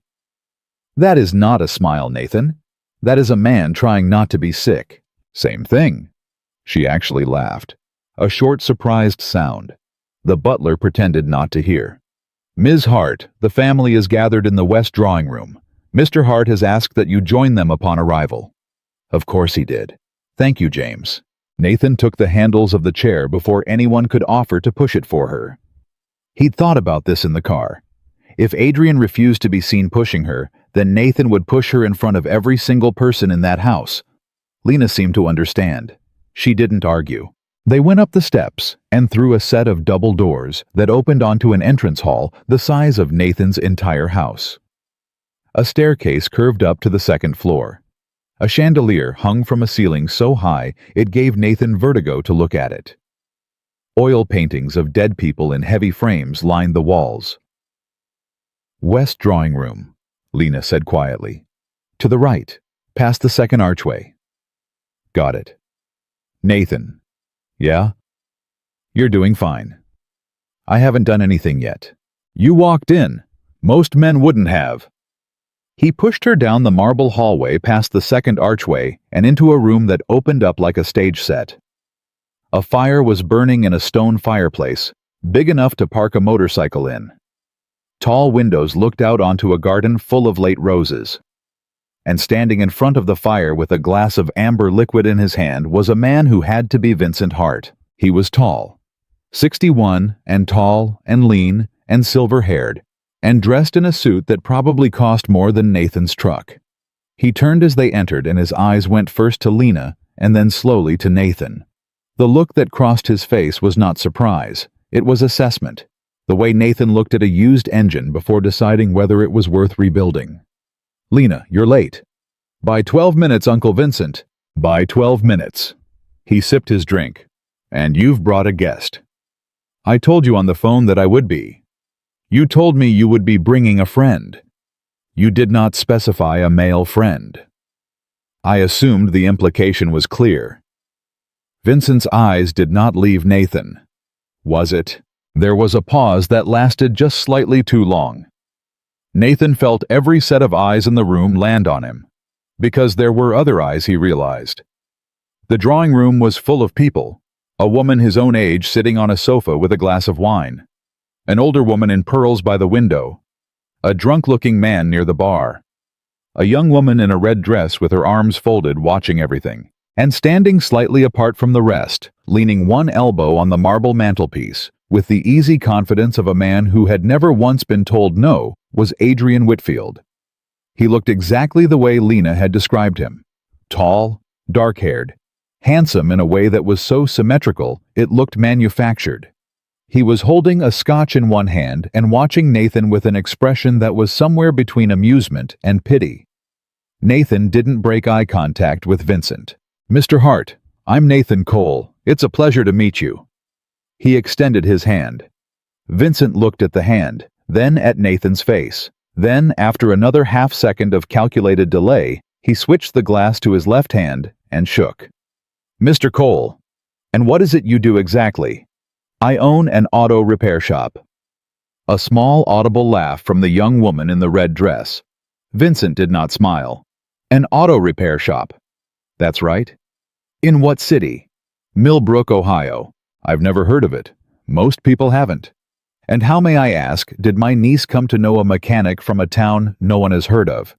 That is not a smile, Nathan. That is a man trying not to be sick. Same thing. She actually laughed. A short, surprised sound. The butler pretended not to hear. Ms. Hart, the family is gathered in the west drawing room. Mr. Hart has asked that you join them upon arrival. Of course he did. Thank you, James. Nathan took the handles of the chair before anyone could offer to push it for her. He'd thought about this in the car. If Adrian refused to be seen pushing her, then Nathan would push her in front of every single person in that house. Lena seemed to understand. She didn't argue. They went up the steps and through a set of double doors that opened onto an entrance hall the size of Nathan's entire house. A staircase curved up to the second floor. A chandelier hung from a ceiling so high it gave Nathan vertigo to look at it. Oil paintings of dead people in heavy frames lined the walls. West drawing room, Lena said quietly. To the right, past the second archway. Got it. Nathan. Yeah? You're doing fine. I haven't done anything yet. You walked in. Most men wouldn't have. He pushed her down the marble hallway past the second archway and into a room that opened up like a stage set. A fire was burning in a stone fireplace, big enough to park a motorcycle in. Tall windows looked out onto a garden full of late roses. And standing in front of the fire with a glass of amber liquid in his hand was a man who had to be Vincent Hart. He was tall, 61, and tall and lean and silver-haired, and dressed in a suit that probably cost more than Nathan's truck. He turned as they entered and his eyes went first to Lena and then slowly to Nathan. The look that crossed his face was not surprise, it was assessment, the way Nathan looked at a used engine before deciding whether it was worth rebuilding. Lena, you're late. By 12 minutes, Uncle Vincent. By 12 minutes. He sipped his drink. And you've brought a guest. I told you on the phone that I would be. You told me you would be bringing a friend. You did not specify a male friend. I assumed the implication was clear. Vincent's eyes did not leave Nathan. Was it? There was a pause that lasted just slightly too long. Nathan felt every set of eyes in the room land on him. Because there were other eyes, he realized. The drawing room was full of people. A woman his own age sitting on a sofa with a glass of wine. An older woman in pearls by the window. A drunk-looking man near the bar. A young woman in a red dress with her arms folded watching everything. And standing slightly apart from the rest, leaning one elbow on the marble mantelpiece, with the easy confidence of a man who had never once been told no, was Adrian Whitfield. He looked exactly the way Lena had described him. Tall, dark-haired, handsome in a way that was so symmetrical it looked manufactured. He was holding a scotch in one hand and watching Nathan with an expression that was somewhere between amusement and pity. Nathan didn't break eye contact with Vincent. Mr. Hart, I'm Nathan Cole. It's a pleasure to meet you. He extended his hand. Vincent looked at the hand, then at Nathan's face. Then, after another half-second of calculated delay, he switched the glass to his left hand and shook. Mr. Cole, and what is it you do exactly? I own an auto repair shop. A small audible laugh from the young woman in the red dress. Vincent did not smile. An auto repair shop. That's right. In what city? Millbrook, Ohio. I've never heard of it. Most people haven't. And how, may I ask, did my niece come to know a mechanic from a town no one has heard of?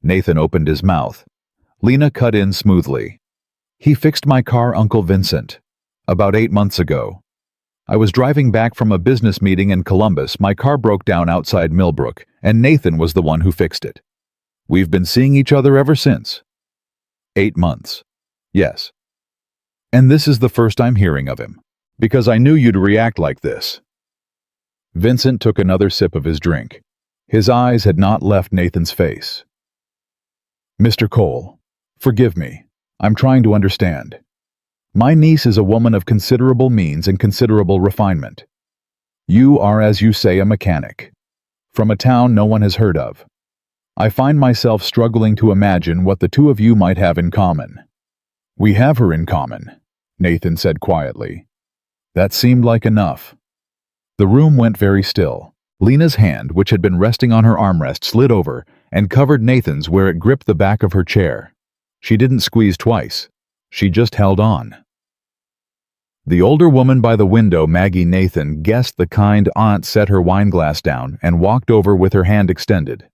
Nathan opened his mouth. Lena cut in smoothly. He fixed my car, Uncle Vincent. About 8 months ago. I was driving back from a business meeting in Columbus. My car broke down outside Millbrook, and Nathan was the one who fixed it. We've been seeing each other ever since. 8 months. Yes. And this is the first I'm hearing of him, because I knew you'd react like this. Vincent took another sip of his drink. His eyes had not left Nathan's face. Mr. Cole, forgive me. I'm trying to understand. My niece is a woman of considerable means and considerable refinement. You are, as you say, a mechanic. From a town no one has heard of. I find myself struggling to imagine what the two of you might have in common. We have her in common, Nathan said quietly. That seemed like enough. The room went very still. Lena's hand, which had been resting on her armrest, slid over, and covered Nathan's where it gripped the back of her chair. She didn't squeeze twice. She just held on. The older woman by the window, Maggie Nathan, guessed the kind aunt, set her wineglass down and walked over with her hand extended.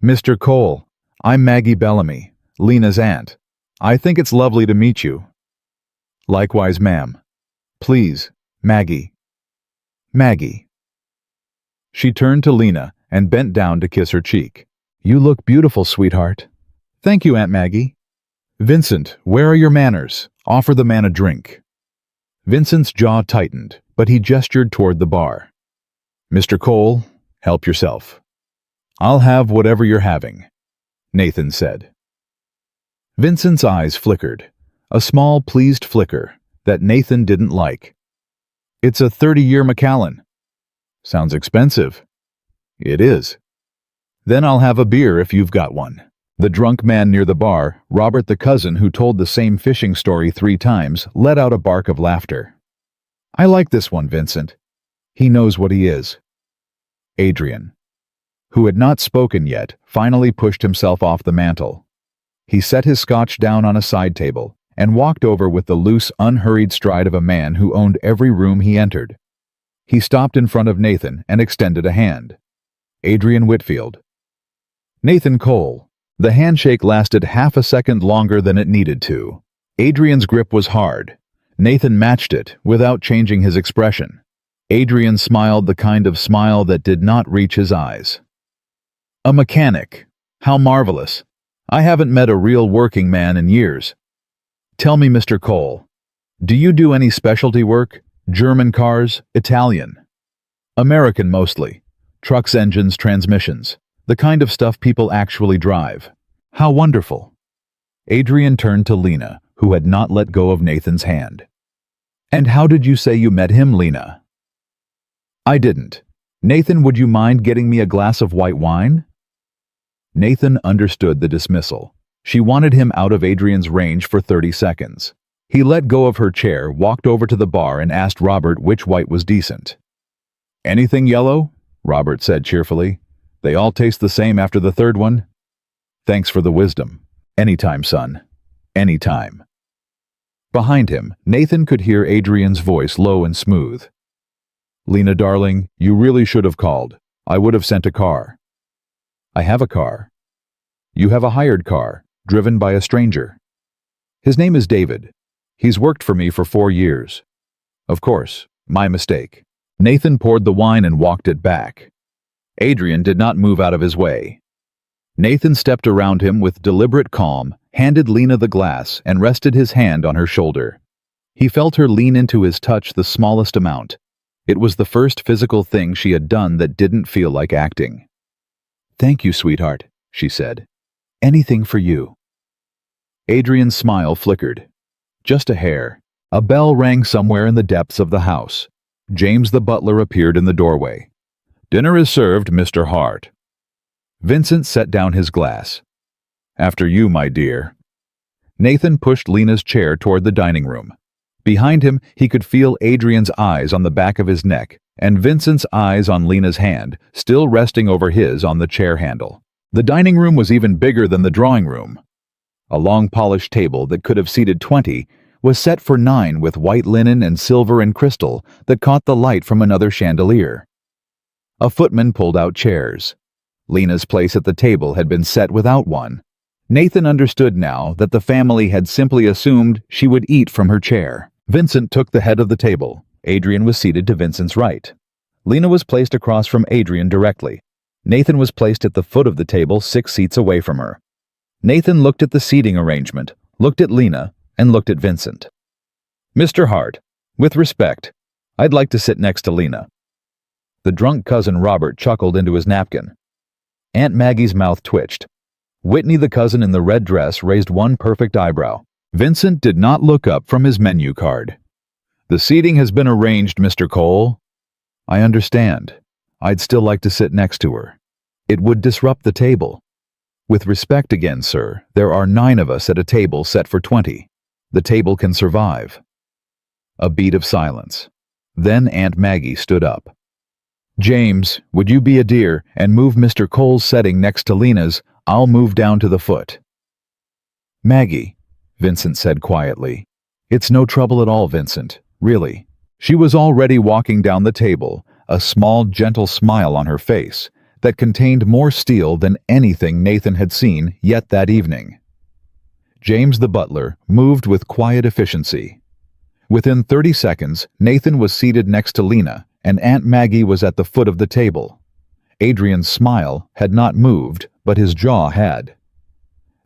"Mr. Cole, I'm Maggie Bellamy, Lena's aunt. I think it's lovely to meet you." "Likewise, ma'am. Please, Maggie." "Maggie." She turned to Lena and bent down to kiss her cheek. "You look beautiful, sweetheart." "Thank you, Aunt Maggie." "Vincent, where are your manners? Offer the man a drink." Vincent's jaw tightened, but he gestured toward the bar. "Mr. Cole, help yourself." "I'll have whatever you're having," Nathan said. Vincent's eyes flickered, a small, pleased flicker that Nathan didn't like. "It's a 30-year Macallan." "Sounds expensive." "It is." "Then I'll have a beer if you've got one." The drunk man near the bar, Robert the cousin who told the same fishing story 3 times, let out a bark of laughter. "I like this one, Vincent. He knows what he is." Adrian, who had not spoken yet, finally pushed himself off the mantel. He set his scotch down on a side table and walked over with the loose, unhurried stride of a man who owned every room he entered. He stopped in front of Nathan and extended a hand. Adrian Whitfield. Nathan Cole. The handshake lasted half a second longer than it needed to. Adrian's grip was hard. Nathan matched it without changing his expression. Adrian smiled, the kind of smile that did not reach his eyes. "A mechanic. How marvelous. I haven't met a real working man in years. Tell me, Mr. Cole, do you do any specialty work? German cars, Italian?" "American mostly. Trucks, engines, transmissions. The kind of stuff people actually drive." "How wonderful." Adrian turned to Lena, who had not let go of Nathan's hand. "And how did you say you met him, Lena?" "I didn't. Nathan, would you mind getting me a glass of white wine?" Nathan understood the dismissal. She wanted him out of Adrian's range for 30 seconds. He let go of her chair, walked over to the bar, and asked Robert which white was decent. "Anything yellow?" Robert said cheerfully. "They all taste the same after the 3rd one." "Thanks for the wisdom. Anytime, son. Anytime." Behind him, Nathan could hear Adrian's voice, low and smooth. "Lena, darling, you really should have called. I would have sent a car." "I have a car." "You have a hired car, driven by a stranger." "His name is David. He's worked for me for 4 years." "Of course, my mistake." Nathan poured the wine and walked it back. Adrian did not move out of his way. Nathan stepped around him with deliberate calm, handed Lena the glass, and rested his hand on her shoulder. He felt her lean into his touch the smallest amount. It was the first physical thing she had done that didn't feel like acting. "Thank you, sweetheart," she said. "Anything for you." Adrian's smile flickered. Just a hair. A bell rang somewhere in the depths of the house. James the butler appeared in the doorway. "Dinner is served, Mr. Hart." Vincent set down his glass. "After you, my dear." Nathan pushed Lena's chair toward the dining room. Behind him, he could feel Adrian's eyes on the back of his neck and Vincent's eyes on Lena's hand, still resting over his on the chair handle. The dining room was even bigger than the drawing room. A long polished table that could have seated 20 was set for 9 with white linen and silver and crystal that caught the light from another chandelier. A footman pulled out chairs. Lena's place at the table had been set without one. Nathan understood now that the family had simply assumed she would eat from her chair. Vincent took the head of the table. Adrian was seated to Vincent's right. Lena was placed across from Adrian directly. Nathan was placed at the foot of the table 6 seats away from her. Nathan looked at the seating arrangement, looked at Lena, and looked at Vincent. "Mr. Hart, with respect, I'd like to sit next to Lena." The drunk cousin Robert chuckled into his napkin. Aunt Maggie's mouth twitched. Whitney, the cousin in the red dress, raised one perfect eyebrow. Vincent did not look up from his menu card. "The seating has been arranged, Mr. Cole." "I understand. I'd still like to sit next to her. It would disrupt the table." "With respect again, sir, there are 9 of us at a table set for 20. The table can survive." A beat of silence. Then Aunt Maggie stood up. James, would you be a dear and move Mr. Cole's setting next to Lena's? I'll move down to the foot. Maggie, Vincent said quietly. It's no trouble at all, Vincent, really. She was already walking down the table, a small, gentle smile on her face that contained more steel than anything Nathan had seen yet that evening. James the butler moved with quiet efficiency. Within 30 seconds, Nathan was seated next to Lena, and Aunt Maggie was at the foot of the table. Adrian's smile had not moved, but his jaw had.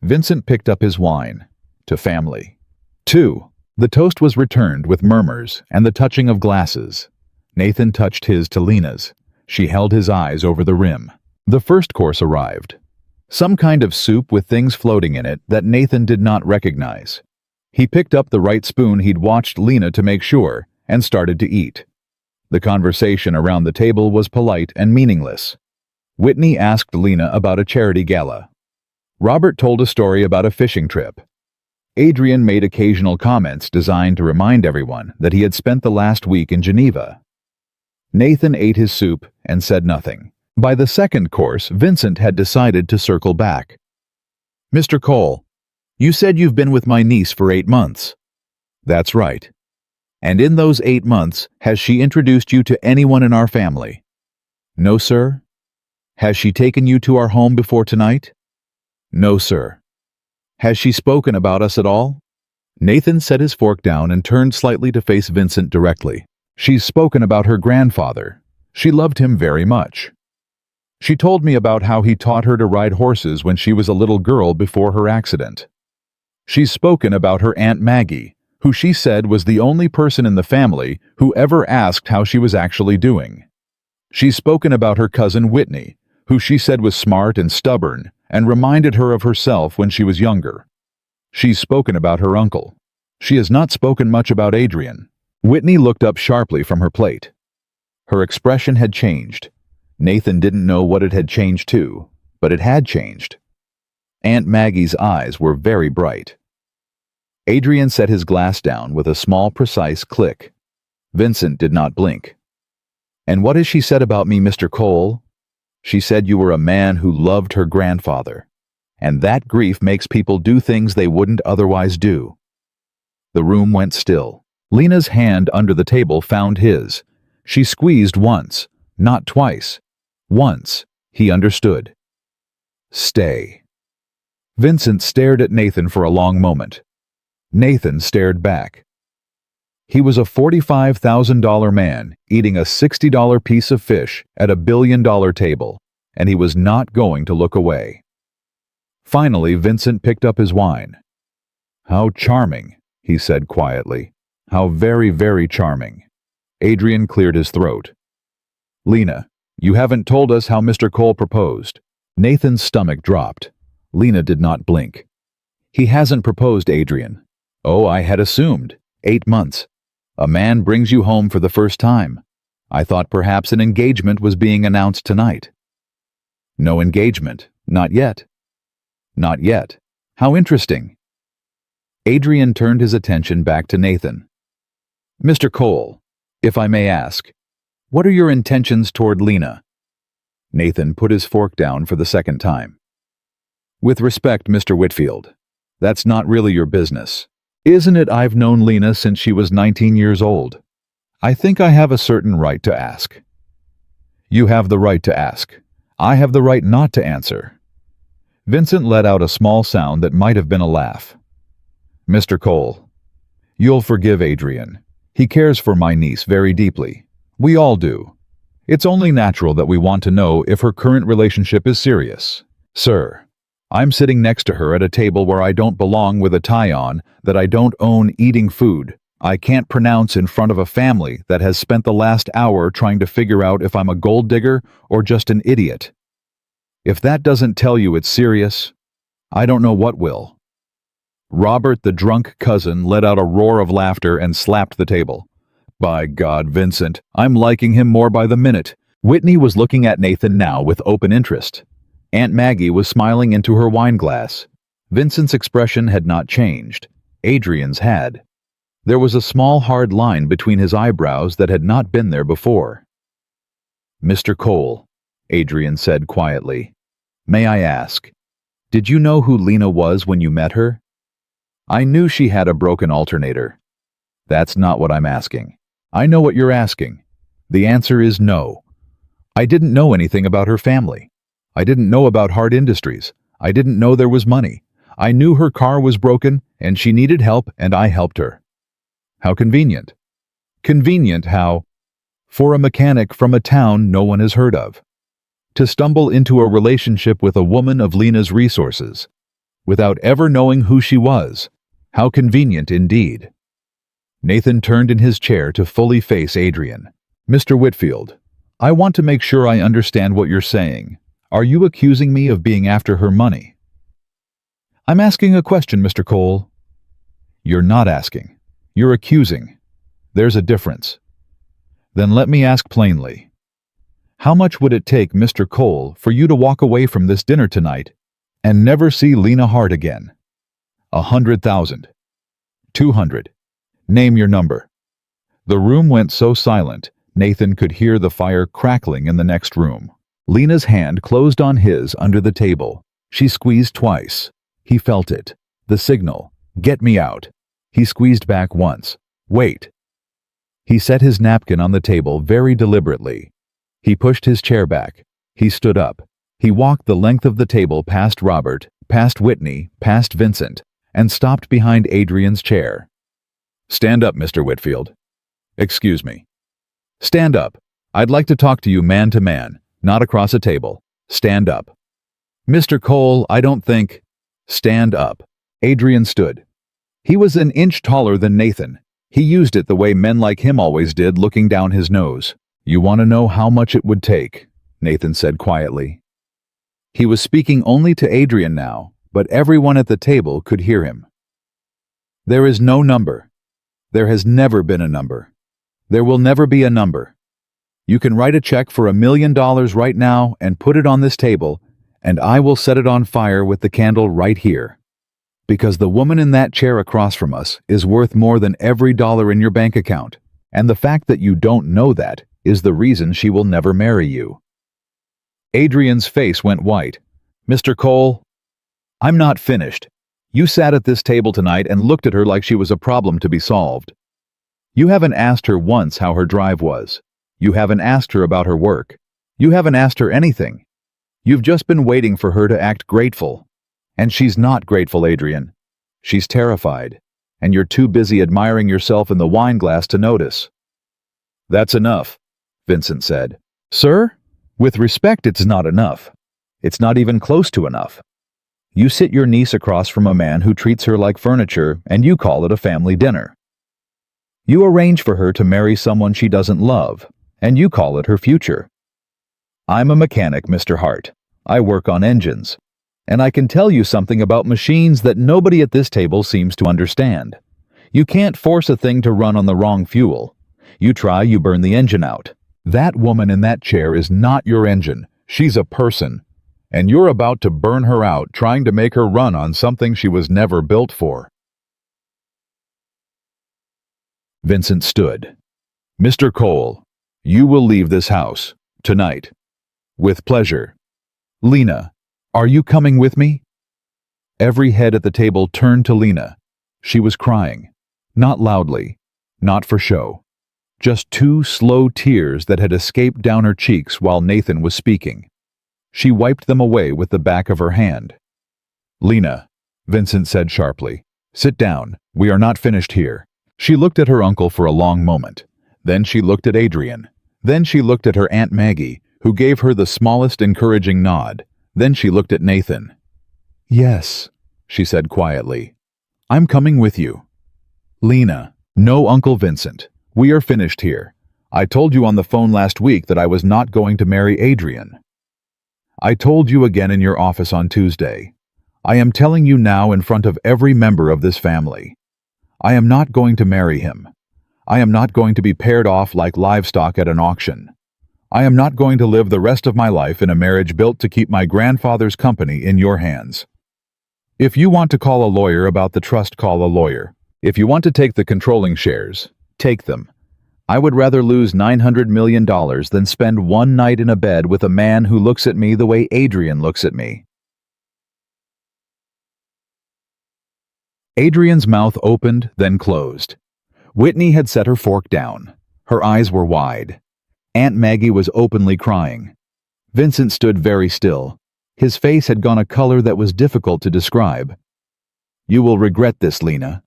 Vincent picked up his wine. To family. 2. The toast was returned with murmurs and the touching of glasses. Nathan touched his to Lena's. She held his eyes over the rim. The first course arrived. Some kind of soup with things floating in it that Nathan did not recognize. He picked up the right spoon he'd watched Lena to make sure, and started to eat. The conversation around the table was polite and meaningless. Whitney asked Lena about a charity gala. Robert told a story about a fishing trip. Adrian made occasional comments designed to remind everyone that he had spent the last week in Geneva. Nathan ate his soup and said nothing. By the second course, Vincent had decided to circle back. Mr. Cole, you said you've been with my niece for 8 months. That's right. And in those 8 months, has she introduced you to anyone in our family? No, sir. Has she taken you to our home before tonight? No, sir. Has she spoken about us at all? Nathan set his fork down and turned slightly to face Vincent directly. She's spoken about her grandfather. She loved him very much. She told me about how he taught her to ride horses when she was a little girl before her accident. She's spoken about her Aunt Maggie, who she said was the only person in the family who ever asked how she was actually doing. She's spoken about her cousin Whitney, who she said was smart and stubborn and reminded her of herself when she was younger. She's spoken about her uncle. She has not spoken much about Adrian. Whitney looked up sharply from her plate. Her expression had changed. Nathan didn't know what it had changed to, but it had changed. Aunt Maggie's eyes were very bright. Adrian set his glass down with a small, precise click. Vincent did not blink. And what has she said about me, Mr. Cole? She said you were a man who loved her grandfather, and that grief makes people do things they wouldn't otherwise do. The room went still. Lena's hand under the table found his. She squeezed once, not twice. Once, he understood. Stay. Vincent stared at Nathan for a long moment. Nathan stared back. He was a $45,000 man eating a $60 piece of fish at a $1 billion table, and he was not going to look away. Finally, Vincent picked up his wine. How charming, he said quietly. How very, very charming. Adrian cleared his throat. Lena, you haven't told us how Mr. Cole proposed. Nathan's stomach dropped. Lena did not blink. He hasn't proposed, Adrian. Oh, I had assumed. 8 months. A man brings you home for the first time. I thought perhaps an engagement was being announced tonight. No engagement. Not yet. Not yet. How interesting. Adrian turned his attention back to Nathan. Mr. Cole, if I may ask, what are your intentions toward Lena? Nathan put his fork down for the second time. With respect, Mr. Whitfield, that's not really your business. Isn't it I've known Lena since she was 19 years old? I think I have a certain right to ask. You have the right to ask. I have the right not to answer. Vincent let out a small sound that might have been a laugh. Mr. Cole, you'll forgive Adrian. He cares for my niece very deeply. We all do. It's only natural that we want to know if her current relationship is serious. Sir, I'm sitting next to her at a table where I don't belong with a tie on, that I don't own, eating food I can't pronounce in front of a family that has spent the last hour trying to figure out if I'm a gold digger or just an idiot. If that doesn't tell you it's serious, I don't know what will. Robert, the drunk cousin, let out a roar of laughter and slapped the table. By God, Vincent, I'm liking him more by the minute. Whitney was looking at Nathan now with open interest. Aunt Maggie was smiling into her wine glass. Vincent's expression had not changed. Adrian's had. There was a small hard line between his eyebrows that had not been there before. Mr. Cole, Adrian said quietly. May I ask, did you know who Lena was when you met her? I knew she had a broken alternator. That's not what I'm asking. I know what you're asking. The answer is no. I didn't know anything about her family. I didn't know about Hart Industries. I didn't know there was money. I knew her car was broken and she needed help and I helped her. How convenient. Convenient how? For a mechanic from a town no one has heard of. To stumble into a relationship with a woman of Lena's resources, without ever knowing who she was. How convenient indeed. Nathan turned in his chair to fully face Adrian. Mr. Whitfield, I want to make sure I understand what you're saying. Are you accusing me of being after her money? I'm asking a question, Mr. Cole. You're not asking. You're accusing. There's a difference. Then let me ask plainly. How much would it take, Mr. Cole, for you to walk away from this dinner tonight and never see Lena Hart again? 100,000. 200. Name your number. The room went so silent, Nathan could hear the fire crackling in the next room. Lena's hand closed on his under the table. She squeezed twice. He felt it. The signal. Get me out. He squeezed back once. Wait. He set his napkin on the table very deliberately. He pushed his chair back. He stood up. He walked the length of the table past Robert, past Whitney, past Vincent, and stopped behind Adrian's chair. Stand up, Mr. Whitfield. Excuse me. Stand up. I'd like to talk to you man to man, not across a table. Stand up. Mr. Cole, I don't think... Stand up. Adrian stood. He was an inch taller than Nathan. He used it the way men like him always did, looking down his nose. You want to know how much it would take, Nathan said quietly. He was speaking only to Adrian now, but everyone at the table could hear him. There is no number. There has never been a number. There will never be a number. You can write a check for $1 million right now and put it on this table, and I will set it on fire with the candle right here. Because the woman in that chair across from us is worth more than every dollar in your bank account, and the fact that you don't know that is the reason she will never marry you. Adrian's face went white. Mr. Cole, I'm not finished. You sat at this table tonight and looked at her like she was a problem to be solved. You haven't asked her once how her drive was. You haven't asked her about her work. You haven't asked her anything. You've just been waiting for her to act grateful. And she's not grateful, Adrian. She's terrified, and you're too busy admiring yourself in the wine glass to notice. That's enough, Vincent said. Sir, with respect, it's not enough. It's not even close to enough. You sit your niece across from a man who treats her like furniture, and you call it a family dinner. You arrange for her to marry someone she doesn't love, and you call it her future. I'm a mechanic, Mr. Hart. I work on engines. And I can tell you something about machines that nobody at this table seems to understand. You can't force a thing to run on the wrong fuel. You try, you burn the engine out. That woman in that chair is not your engine. She's a person. And you're about to burn her out trying to make her run on something she was never built for. Vincent stood. Mr. Cole, you will leave this house, tonight. With pleasure. Lena, are you coming with me? Every head at the table turned to Lena. She was crying. Not loudly. Not for show. Just 2 slow tears that had escaped down her cheeks while Nathan was speaking. She wiped them away with the back of her hand. Lena, Vincent said sharply, sit down. We are not finished here. She looked at her uncle for a long moment. Then she looked at Adrian. Then she looked at her Aunt Maggie, who gave her the smallest encouraging nod. Then she looked at Nathan. Yes, she said quietly. I'm coming with you. Lena, no, Uncle Vincent. We are finished here. I told you on the phone last week that I was not going to marry Adrian. I told you again in your office on Tuesday. I am telling you now in front of every member of this family. I am not going to marry him. I am not going to be paired off like livestock at an auction. I am not going to live the rest of my life in a marriage built to keep my grandfather's company in your hands. If you want to call a lawyer about the trust, call a lawyer. If you want to take the controlling shares, take them. I would rather lose $900 million than spend one night in a bed with a man who looks at me the way Adrian looks at me. Adrian's mouth opened, then closed. Whitney had set her fork down. Her eyes were wide. Aunt Maggie was openly crying. Vincent stood very still. His face had gone a color that was difficult to describe. You will regret this, Lena.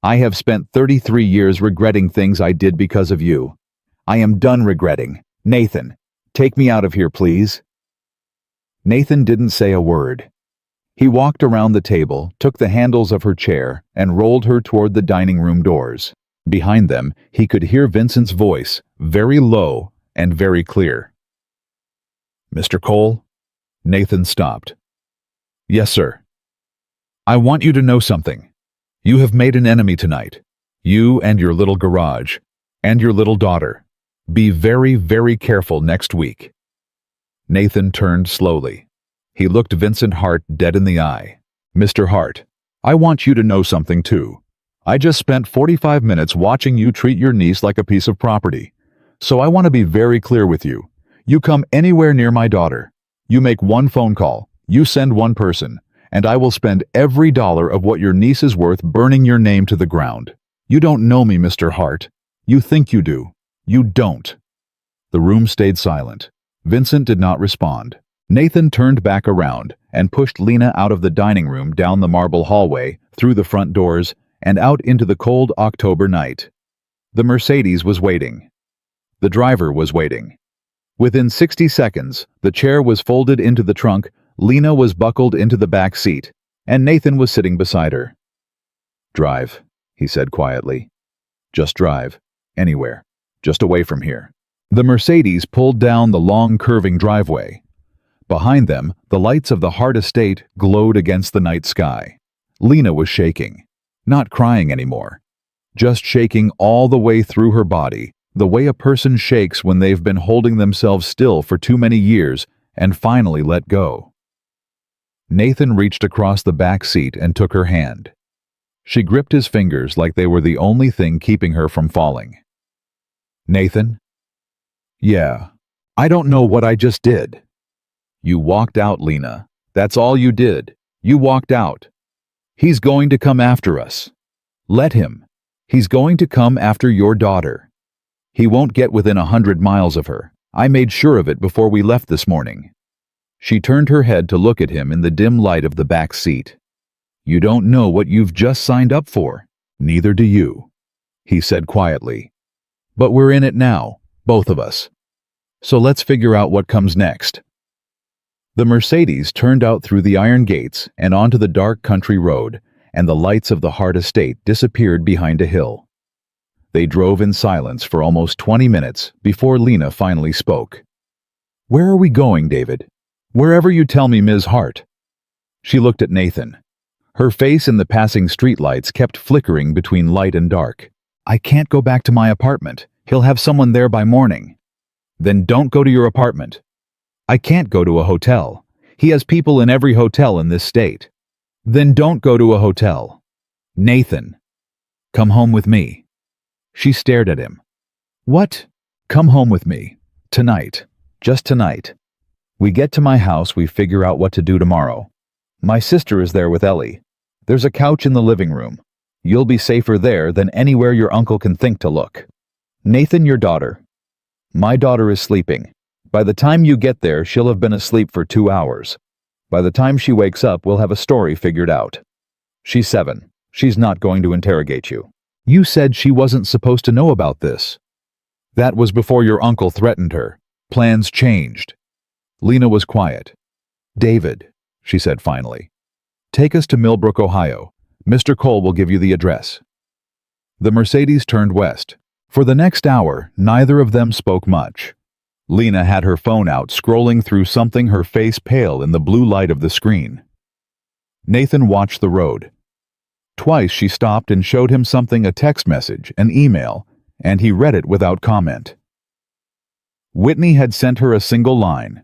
I have spent 33 years regretting things I did because of you. I am done regretting. Nathan, take me out of here, please. Nathan didn't say a word. He walked around the table, took the handles of her chair, and rolled her toward the dining room doors. Behind them, he could hear Vincent's voice, very low and very clear. Mr. Cole? Nathan stopped. Yes, sir. I want you to know something. You have made an enemy tonight. You and your little garage. And your little daughter. Be very, very careful next week. Nathan turned slowly. He looked Vincent Hart dead in the eye. Mr. Hart, I want you to know something too. I just spent 45 minutes watching you treat your niece like a piece of property. So I want to be very clear with you. You come anywhere near my daughter. You make one phone call. You send one person. And I will spend every dollar of what your niece is worth burning your name to the ground. You don't know me, Mr. Hart. You think you do. You don't. The room stayed silent. Vincent did not respond. Nathan turned back around and pushed Lena out of the dining room, down the marble hallway, through the front doors, and out into the cold October night. The Mercedes was waiting. The driver was waiting. Within 60 seconds, the chair was folded into the trunk, Lena was buckled into the back seat, and Nathan was sitting beside her. Drive, he said quietly. Just drive. Anywhere. Just away from here. The Mercedes pulled down the long curving driveway. Behind them, the lights of the Hart estate glowed against the night sky. Lena was shaking. Not crying anymore. Just shaking all the way through her body, the way a person shakes when they've been holding themselves still for too many years and finally let go. Nathan reached across the back seat and took her hand. She gripped his fingers like they were the only thing keeping her from falling. Nathan? Yeah, I don't know what I just did. You walked out, Lena. That's all you did. You walked out. He's going to come after us. Let him. He's going to come after your daughter. He won't get within 100 miles of her. I made sure of it before we left this morning. She turned her head to look at him in the dim light of the back seat. You don't know what you've just signed up for. Neither do you, he said quietly. But we're in it now, both of us. So let's figure out what comes next. The Mercedes turned out through the iron gates and onto the dark country road, and the lights of the Hart estate disappeared behind a hill. They drove in silence for almost 20 minutes before Lena finally spoke. Where are we going, David? Wherever you tell me, Ms. Hart. She looked at Nathan. Her face in the passing streetlights kept flickering between light and dark. I can't go back to my apartment. He'll have someone there by morning. Then don't go to your apartment. I can't go to a hotel. He has people in every hotel in this state. Then don't go to a hotel. Nathan, come home with me. She stared at him. What? Come home with me. Tonight. Just tonight. We get to my house, we figure out what to do tomorrow. My sister is there with Ellie. There's a couch in the living room. You'll be safer there than anywhere your uncle can think to look. Nathan, your daughter. My daughter is sleeping. By the time you get there, she'll have been asleep for 2 hours. By the time she wakes up, we'll have a story figured out. She's 7. She's not going to interrogate you. You said she wasn't supposed to know about this. That was before your uncle threatened her. Plans changed. Lena was quiet. David, she said finally, take us to Millbrook, Ohio. Mr. Cole will give you the address. The Mercedes turned west. For the next hour, neither of them spoke much. Lena had her phone out, scrolling through something, her face pale in the blue light of the screen. Nathan watched the road. Twice she stopped and showed him something, a text message, an email, and he read it without comment. Whitney had sent her a single line.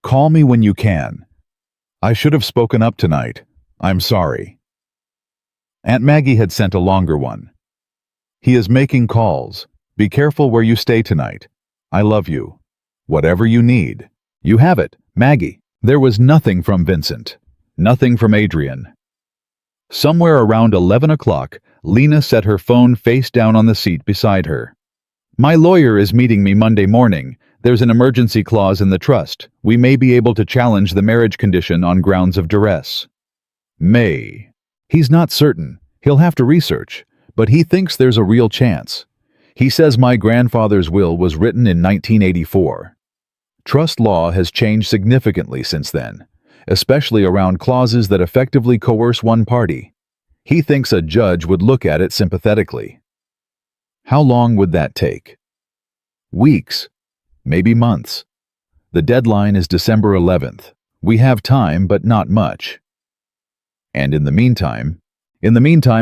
Call me when you can. I should have spoken up tonight. I'm sorry. Aunt Maggie had sent a longer one. He is making calls. Be careful where you stay tonight. I love you. Whatever you need. You have it, Maggie. There was nothing from Vincent. Nothing from Adrian. Somewhere around 11 o'clock, Lena set her phone face down on the seat beside her. My lawyer is meeting me Monday morning. There's an emergency clause in the trust. We may be able to challenge the marriage condition on grounds of duress. May. He's not certain. He'll have to research, but he thinks there's a real chance. He says my grandfather's will was written in 1984. Trust law has changed significantly since then, especially around clauses that effectively coerce one party. He thinks a judge would look at it sympathetically. How long would that take? Weeks, maybe months. The deadline is December 11th. We have time, but not much. And in the meantime,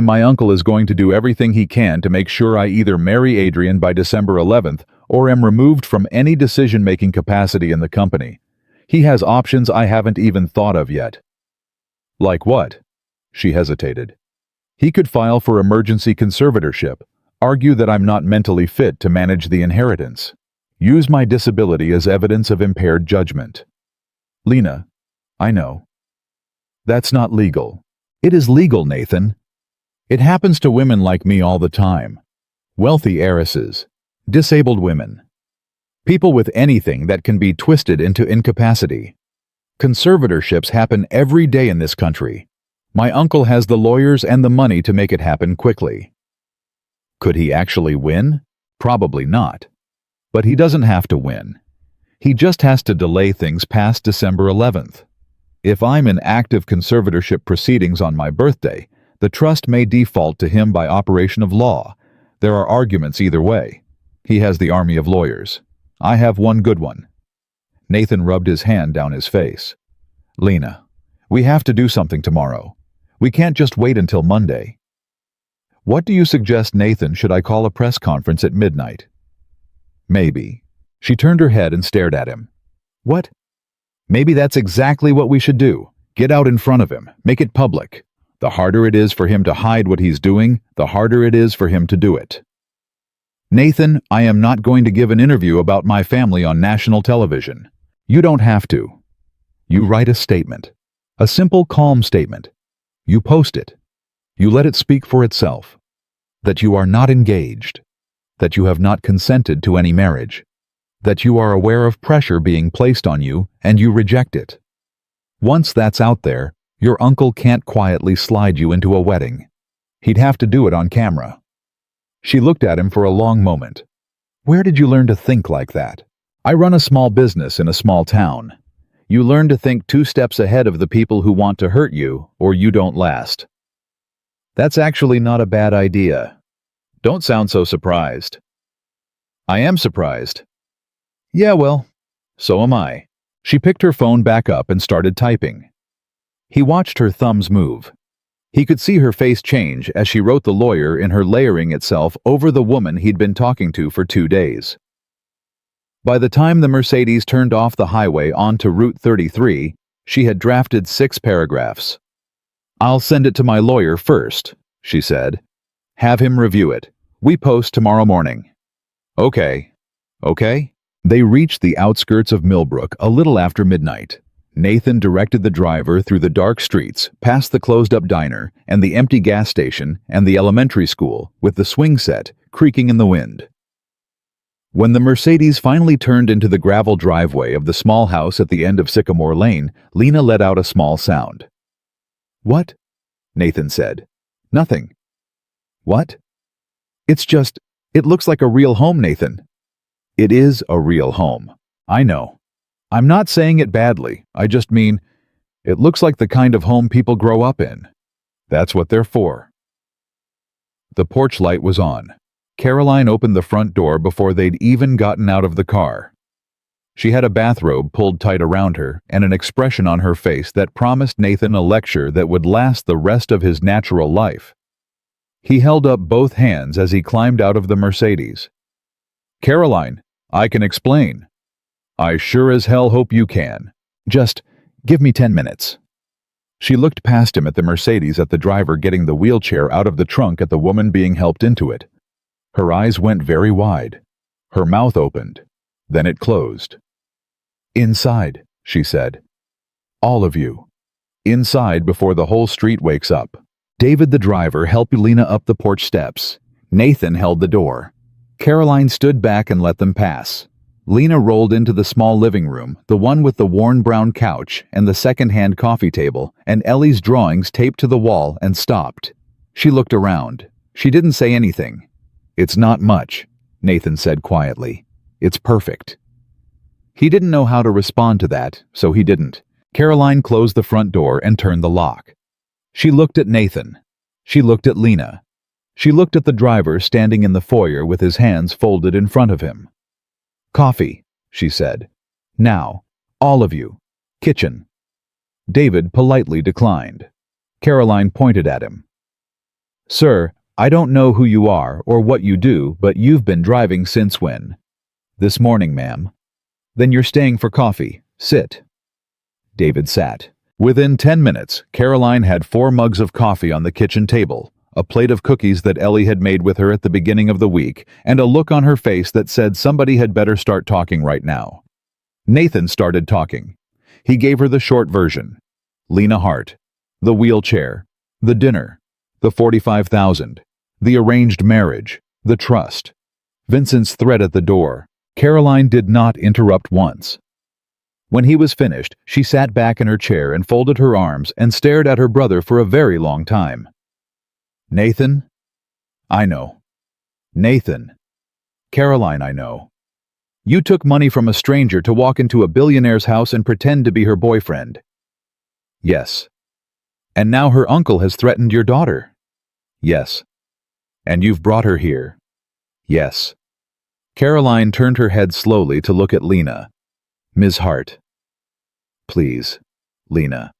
my uncle is going to do everything he can to make sure I either marry Adrian by December 11th or am removed from any decision-making capacity in the company. He has options I haven't even thought of yet. Like what? She hesitated. He could file for emergency conservatorship, argue that I'm not mentally fit to manage the inheritance, use my disability as evidence of impaired judgment. Lena, I know. That's not legal. It is legal, Nathan. It happens to women like me all the time. Wealthy heiresses, disabled women, people with anything that can be twisted into incapacity. Conservatorships happen every day in this country. My uncle has the lawyers and the money to make it happen quickly. Could he actually win? Probably not. But he doesn't have to win. He just has to delay things past December 11th. If I'm in active conservatorship proceedings on my birthday, the trust may default to him by operation of law. There are arguments either way. He has the army of lawyers. I have one good one. Nathan rubbed his hand down his face. Lena, we have to do something tomorrow. We can't just wait until Monday. What do you suggest, Nathan? Should I call a press conference at midnight? Maybe. She turned her head and stared at him. What? Maybe that's exactly what we should do. Get out in front of him. Make it public. The harder it is for him to hide what he's doing, the harder it is for him to do it. Nathan, I am not going to give an interview about my family on national television. You don't have to. You write a statement. A simple, calm statement. You post it. You let it speak for itself. That you are not engaged. That you have not consented to any marriage. That you are aware of pressure being placed on you and you reject it. Once that's out there, your uncle can't quietly slide you into a wedding. He'd have to do it on camera. She looked at him for a long moment. Where did you learn to think like that? I run a small business in a small town. You learn to think 2 steps ahead of the people who want to hurt you, or you don't last. That's actually not a bad idea. Don't sound so surprised. I am surprised. Yeah, well, so am I. She picked her phone back up and started typing. He watched her thumbs move. He could see her face change as she wrote the lawyer in her layering itself over the woman he'd been talking to for 2 days. By the time the Mercedes turned off the highway onto Route 33, she had drafted 6 paragraphs. I'll send it to my lawyer first, she said. Have him review it. We post tomorrow morning. Okay. They reached the outskirts of Millbrook a little after midnight. Nathan directed the driver through the dark streets, past the closed-up diner and the empty gas station and the elementary school, with the swing set creaking in the wind. When the Mercedes finally turned into the gravel driveway of the small house at the end of Sycamore Lane, Lena let out a small sound. What? Nathan said. Nothing. What? It looks like a real home, Nathan. It is a real home. I know. I'm not saying it badly. I just mean, it looks like the kind of home people grow up in. That's what they're for. The porch light was on. Caroline opened the front door before they'd even gotten out of the car. She had a bathrobe pulled tight around her and an expression on her face that promised Nathan a lecture that would last the rest of his natural life. He held up both hands as he climbed out of the Mercedes. Caroline, I can explain. I sure as hell hope you can. Just give me 10 minutes. She looked past him at the Mercedes, at the driver getting the wheelchair out of the trunk, at the woman being helped into it. Her eyes went very wide. Her mouth opened. Then it closed. "Inside," she said. "All of you. Inside before the whole street wakes up." David the driver helped Lena up the porch steps. Nathan held the door. Caroline stood back and let them pass. Lena rolled into the small living room, the one with the worn brown couch and the second-hand coffee table, and Ellie's drawings taped to the wall, and stopped. She looked around. She didn't say anything. "It's not much," Nathan said quietly. "It's perfect." He didn't know how to respond to that, so he didn't. Caroline closed the front door and turned the lock. She looked at Nathan. She looked at Lena. She looked at the driver standing in the foyer with his hands folded in front of him. "Coffee," she said. "Now, all of you. Kitchen." David politely declined. Caroline pointed at him. "Sir, I don't know who you are or what you do, but you've been driving since when?" "This morning, ma'am." "Then you're staying for coffee. Sit." David sat. Within 10 minutes, Caroline had 4 mugs of coffee on the kitchen table, a plate of cookies that Ellie had made with her at the beginning of the week, and a look on her face that said somebody had better start talking right now. Nathan started talking. He gave her the short version. Lena Hart, the wheelchair, the dinner, the 45,000, the arranged marriage, the trust, Vincent's threat at the door. Caroline did not interrupt once. When he was finished, she sat back in her chair and folded her arms and stared at her brother for a very long time. "Nathan?" "I know." "Nathan?" "Caroline, I know. You took money from a stranger to walk into a billionaire's house and pretend to be her boyfriend." "Yes." "And now her uncle has threatened your daughter." "Yes." "And you've brought her here." "Yes." Caroline turned her head slowly to look at Lena. "Ms. Hart." "Please, Lena."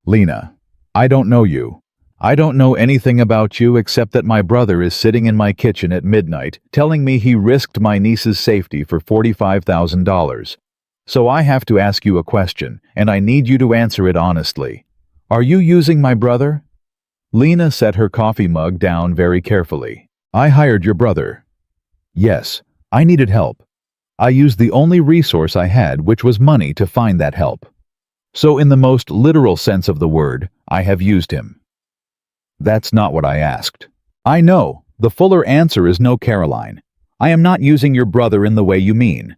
"Lena, I don't know you. I don't know anything about you except that my brother is sitting in my kitchen at midnight telling me he risked my niece's safety for $45,000. So I have to ask you a question, and I need you to answer it honestly. Are you using my brother?" Lena set her coffee mug down very carefully. "I hired your brother." "Yes, I needed help. I used the only resource I had, which was money, to find that help. So in the most literal sense of the word, I have used him." "That's not what I asked." "I know. The fuller answer is no, Caroline. I am not using your brother in the way you mean.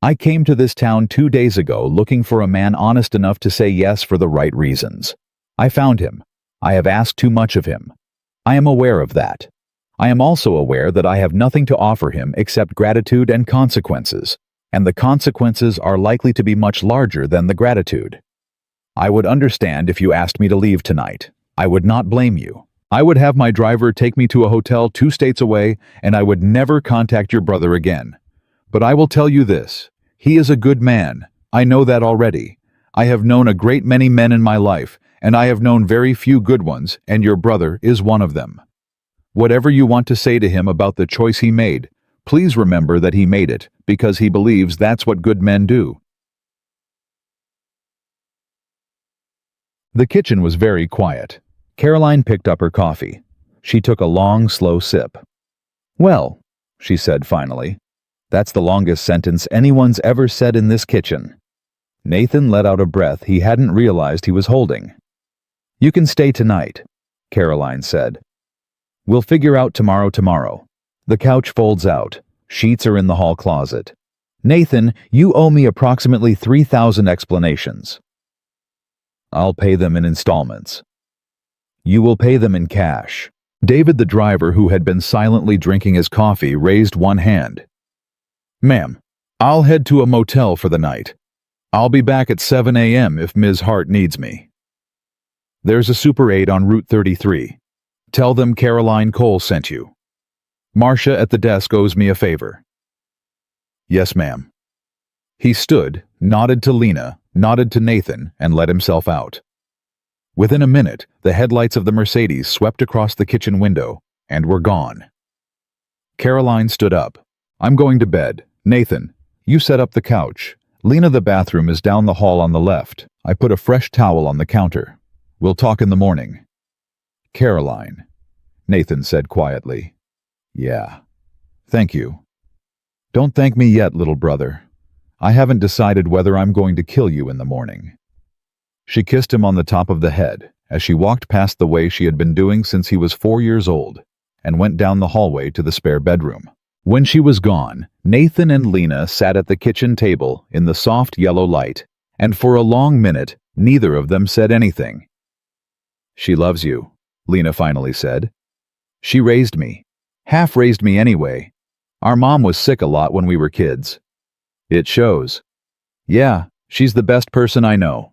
I came to this town 2 days ago looking for a man honest enough to say yes for the right reasons. I found him. I have asked too much of him. I am aware of that. I am also aware that I have nothing to offer him except gratitude and consequences, and the consequences are likely to be much larger than the gratitude. I would understand if you asked me to leave tonight. I would not blame you. I would have my driver take me to a hotel 2 states away, and I would never contact your brother again. But I will tell you this. He is a good man. I know that already. I have known a great many men in my life, and I have known very few good ones, and your brother is one of them. Whatever you want to say to him about the choice he made, please remember that he made it because he believes that's what good men do." The kitchen was very quiet. Caroline picked up her coffee. She took a long, slow sip. "Well," she said finally, "that's the longest sentence anyone's ever said in this kitchen." Nathan let out a breath he hadn't realized he was holding. "You can stay tonight," Caroline said. "We'll figure out tomorrow. The couch folds out. Sheets are in the hall closet. Nathan, you owe me approximately 3,000 explanations." "I'll pay them in installments." "You will pay them in cash." David the driver, who had been silently drinking his coffee, raised one hand. "Ma'am, I'll head to a motel for the night. I'll be back at 7 a.m. if Ms. Hart needs me. There's a Super 8 on Route 33. Tell them Caroline Cole sent you. Marcia at the desk owes me a favor." "Yes, ma'am." He stood, nodded to Lena, nodded to Nathan, and let himself out. Within a minute, the headlights of the Mercedes swept across the kitchen window and were gone. Caroline stood up. "I'm going to bed. Nathan, you set up the couch. Lena, the bathroom is down the hall on the left. I put a fresh towel on the counter. We'll talk in the morning." "Caroline," Nathan said quietly. "Yeah." Thank you. Don't thank me yet, little brother. I haven't decided whether I'm going to kill you in the morning. She kissed him on the top of the head as she walked past the way she had been doing since he was 4 years old and went down the hallway to the spare bedroom. When she was gone, Nathan and Lena sat at the kitchen table in the soft yellow light, and for a long minute, neither of them said anything. She loves you, Lena finally said. She raised me. Half raised me anyway. Our mom was sick a lot when we were kids. It shows. Yeah, she's the best person I know.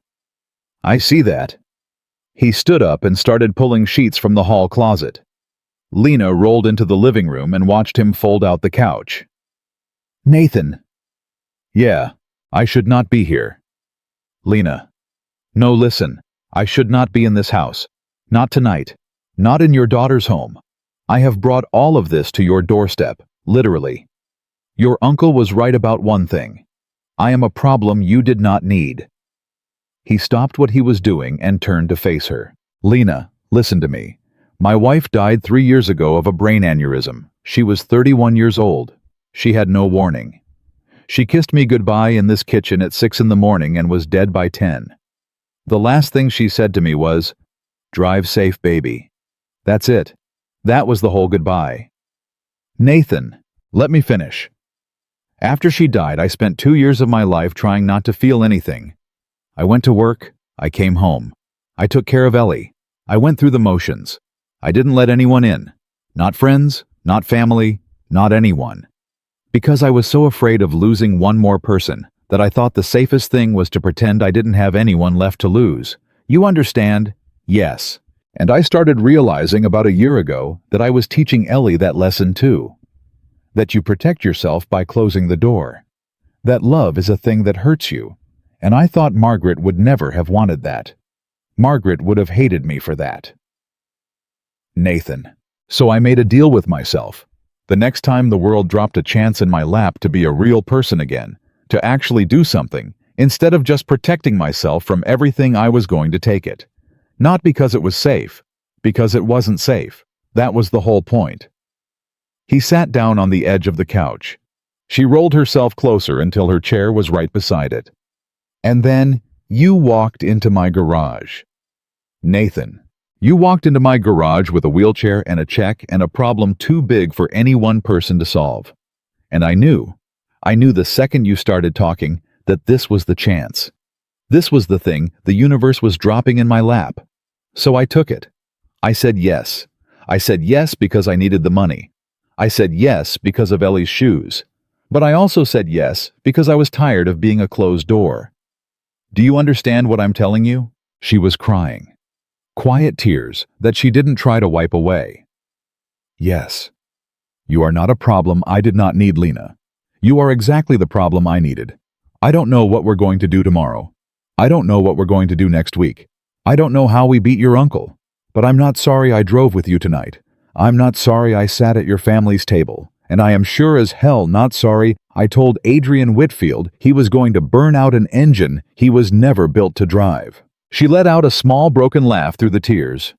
I see that. He stood up and started pulling sheets from the hall closet. Lena rolled into the living room and watched him fold out the couch. Nathan. Yeah, I should not be here. Lena. No, listen. I should not be in this house. Not tonight. Not in your daughter's home. I have brought all of this to your doorstep, literally. Your uncle was right about one thing. I am a problem you did not need. He stopped what he was doing and turned to face her. Lena, listen to me. My wife died 3 years ago of a brain aneurysm. She was 31 years old. She had no warning. She kissed me goodbye in this kitchen at 6 in the morning and was dead by 10. The last thing she said to me was, "Drive safe, baby." That's it. That was the whole goodbye. Nathan, let me finish. After she died, I spent 2 years of my life trying not to feel anything. I went to work. I came home. I took care of Ellie. I went through the motions. I didn't let anyone in. Not friends, not family, not anyone. Because I was so afraid of losing one more person that I thought the safest thing was to pretend I didn't have anyone left to lose. You understand? Yes. And I started realizing about a year ago that I was teaching Ellie that lesson too. That you protect yourself by closing the door. That love is a thing that hurts you. And I thought Margaret would never have wanted that. Margaret would have hated me for that. Nathan. So I made a deal with myself. The next time the world dropped a chance in my lap to be a real person again, to actually do something, instead of just protecting myself from everything, I was going to take it. Not because it was safe, because it wasn't safe. That was the whole point. He sat down on the edge of the couch. She rolled herself closer until her chair was right beside it. And then, you walked into my garage. Nathan, you walked into my garage with a wheelchair and a check and a problem too big for any one person to solve. And I knew the second you started talking that this was the chance. This was the thing the universe was dropping in my lap. So I took it. I said yes. I said yes because I needed the money. I said yes because of Ellie's shoes. But I also said yes because I was tired of being a closed door. Do you understand what I'm telling you? She was crying. Quiet tears that she didn't try to wipe away. Yes. You are not a problem I did not need, Lena. You are exactly the problem I needed. I don't know what we're going to do tomorrow. I don't know what we're going to do next week. I don't know how we beat your uncle. But I'm not sorry I drove with you tonight. I'm not sorry I sat at your family's table. And I am sure as hell not sorry I told Adrian Whitfield he was going to burn out an engine he was never built to drive. She let out a small broken laugh through the tears.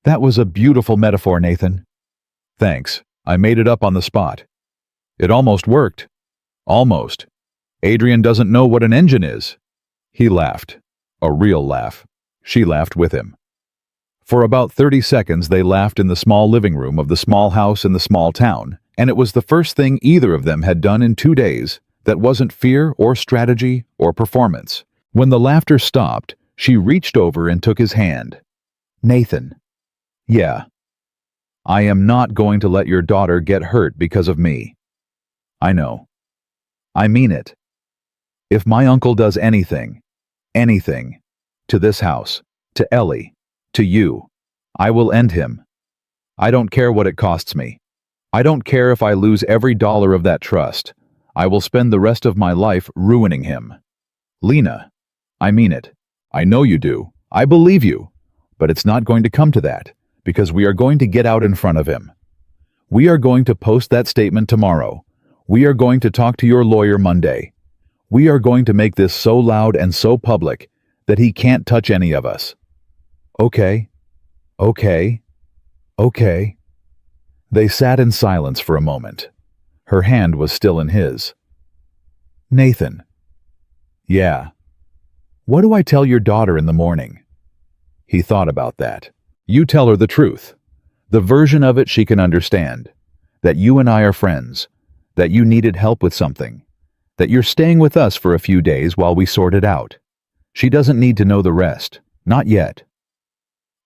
That was a beautiful metaphor, Nathan. Thanks. I made it up on the spot. It almost worked. Almost. Adrian doesn't know what an engine is. He laughed. A real laugh. She laughed with him. For about 30 seconds they laughed in the small living room of the small house in the small town, and it was the first thing either of them had done in 2 days that wasn't fear or strategy or performance. When the laughter stopped, she reached over and took his hand. Nathan. Yeah. I am not going to let your daughter get hurt because of me. I know. I mean it. If my uncle does anything, to this house, to Ellie, to you, I will end him. I don't care what it costs me. I don't care if I lose every dollar of that trust. I will spend the rest of my life ruining him. Lena, I mean it. I know you do. I believe you. But it's not going to come to that, because we are going to get out in front of him. We are going to post that statement tomorrow. We are going to talk to your lawyer Monday. We are going to make this so loud and so public that he can't touch any of us. Okay. Okay. Okay. They sat in silence for a moment. Her hand was still in his. "Nathan." "Yeah." "What do I tell your daughter in the morning?" He thought about that. "You tell her the truth. The version of it she can understand. That you and I are friends. That you needed help with something. That you're staying with us for a few days while we sort it out. She doesn't need to know the rest. Not yet."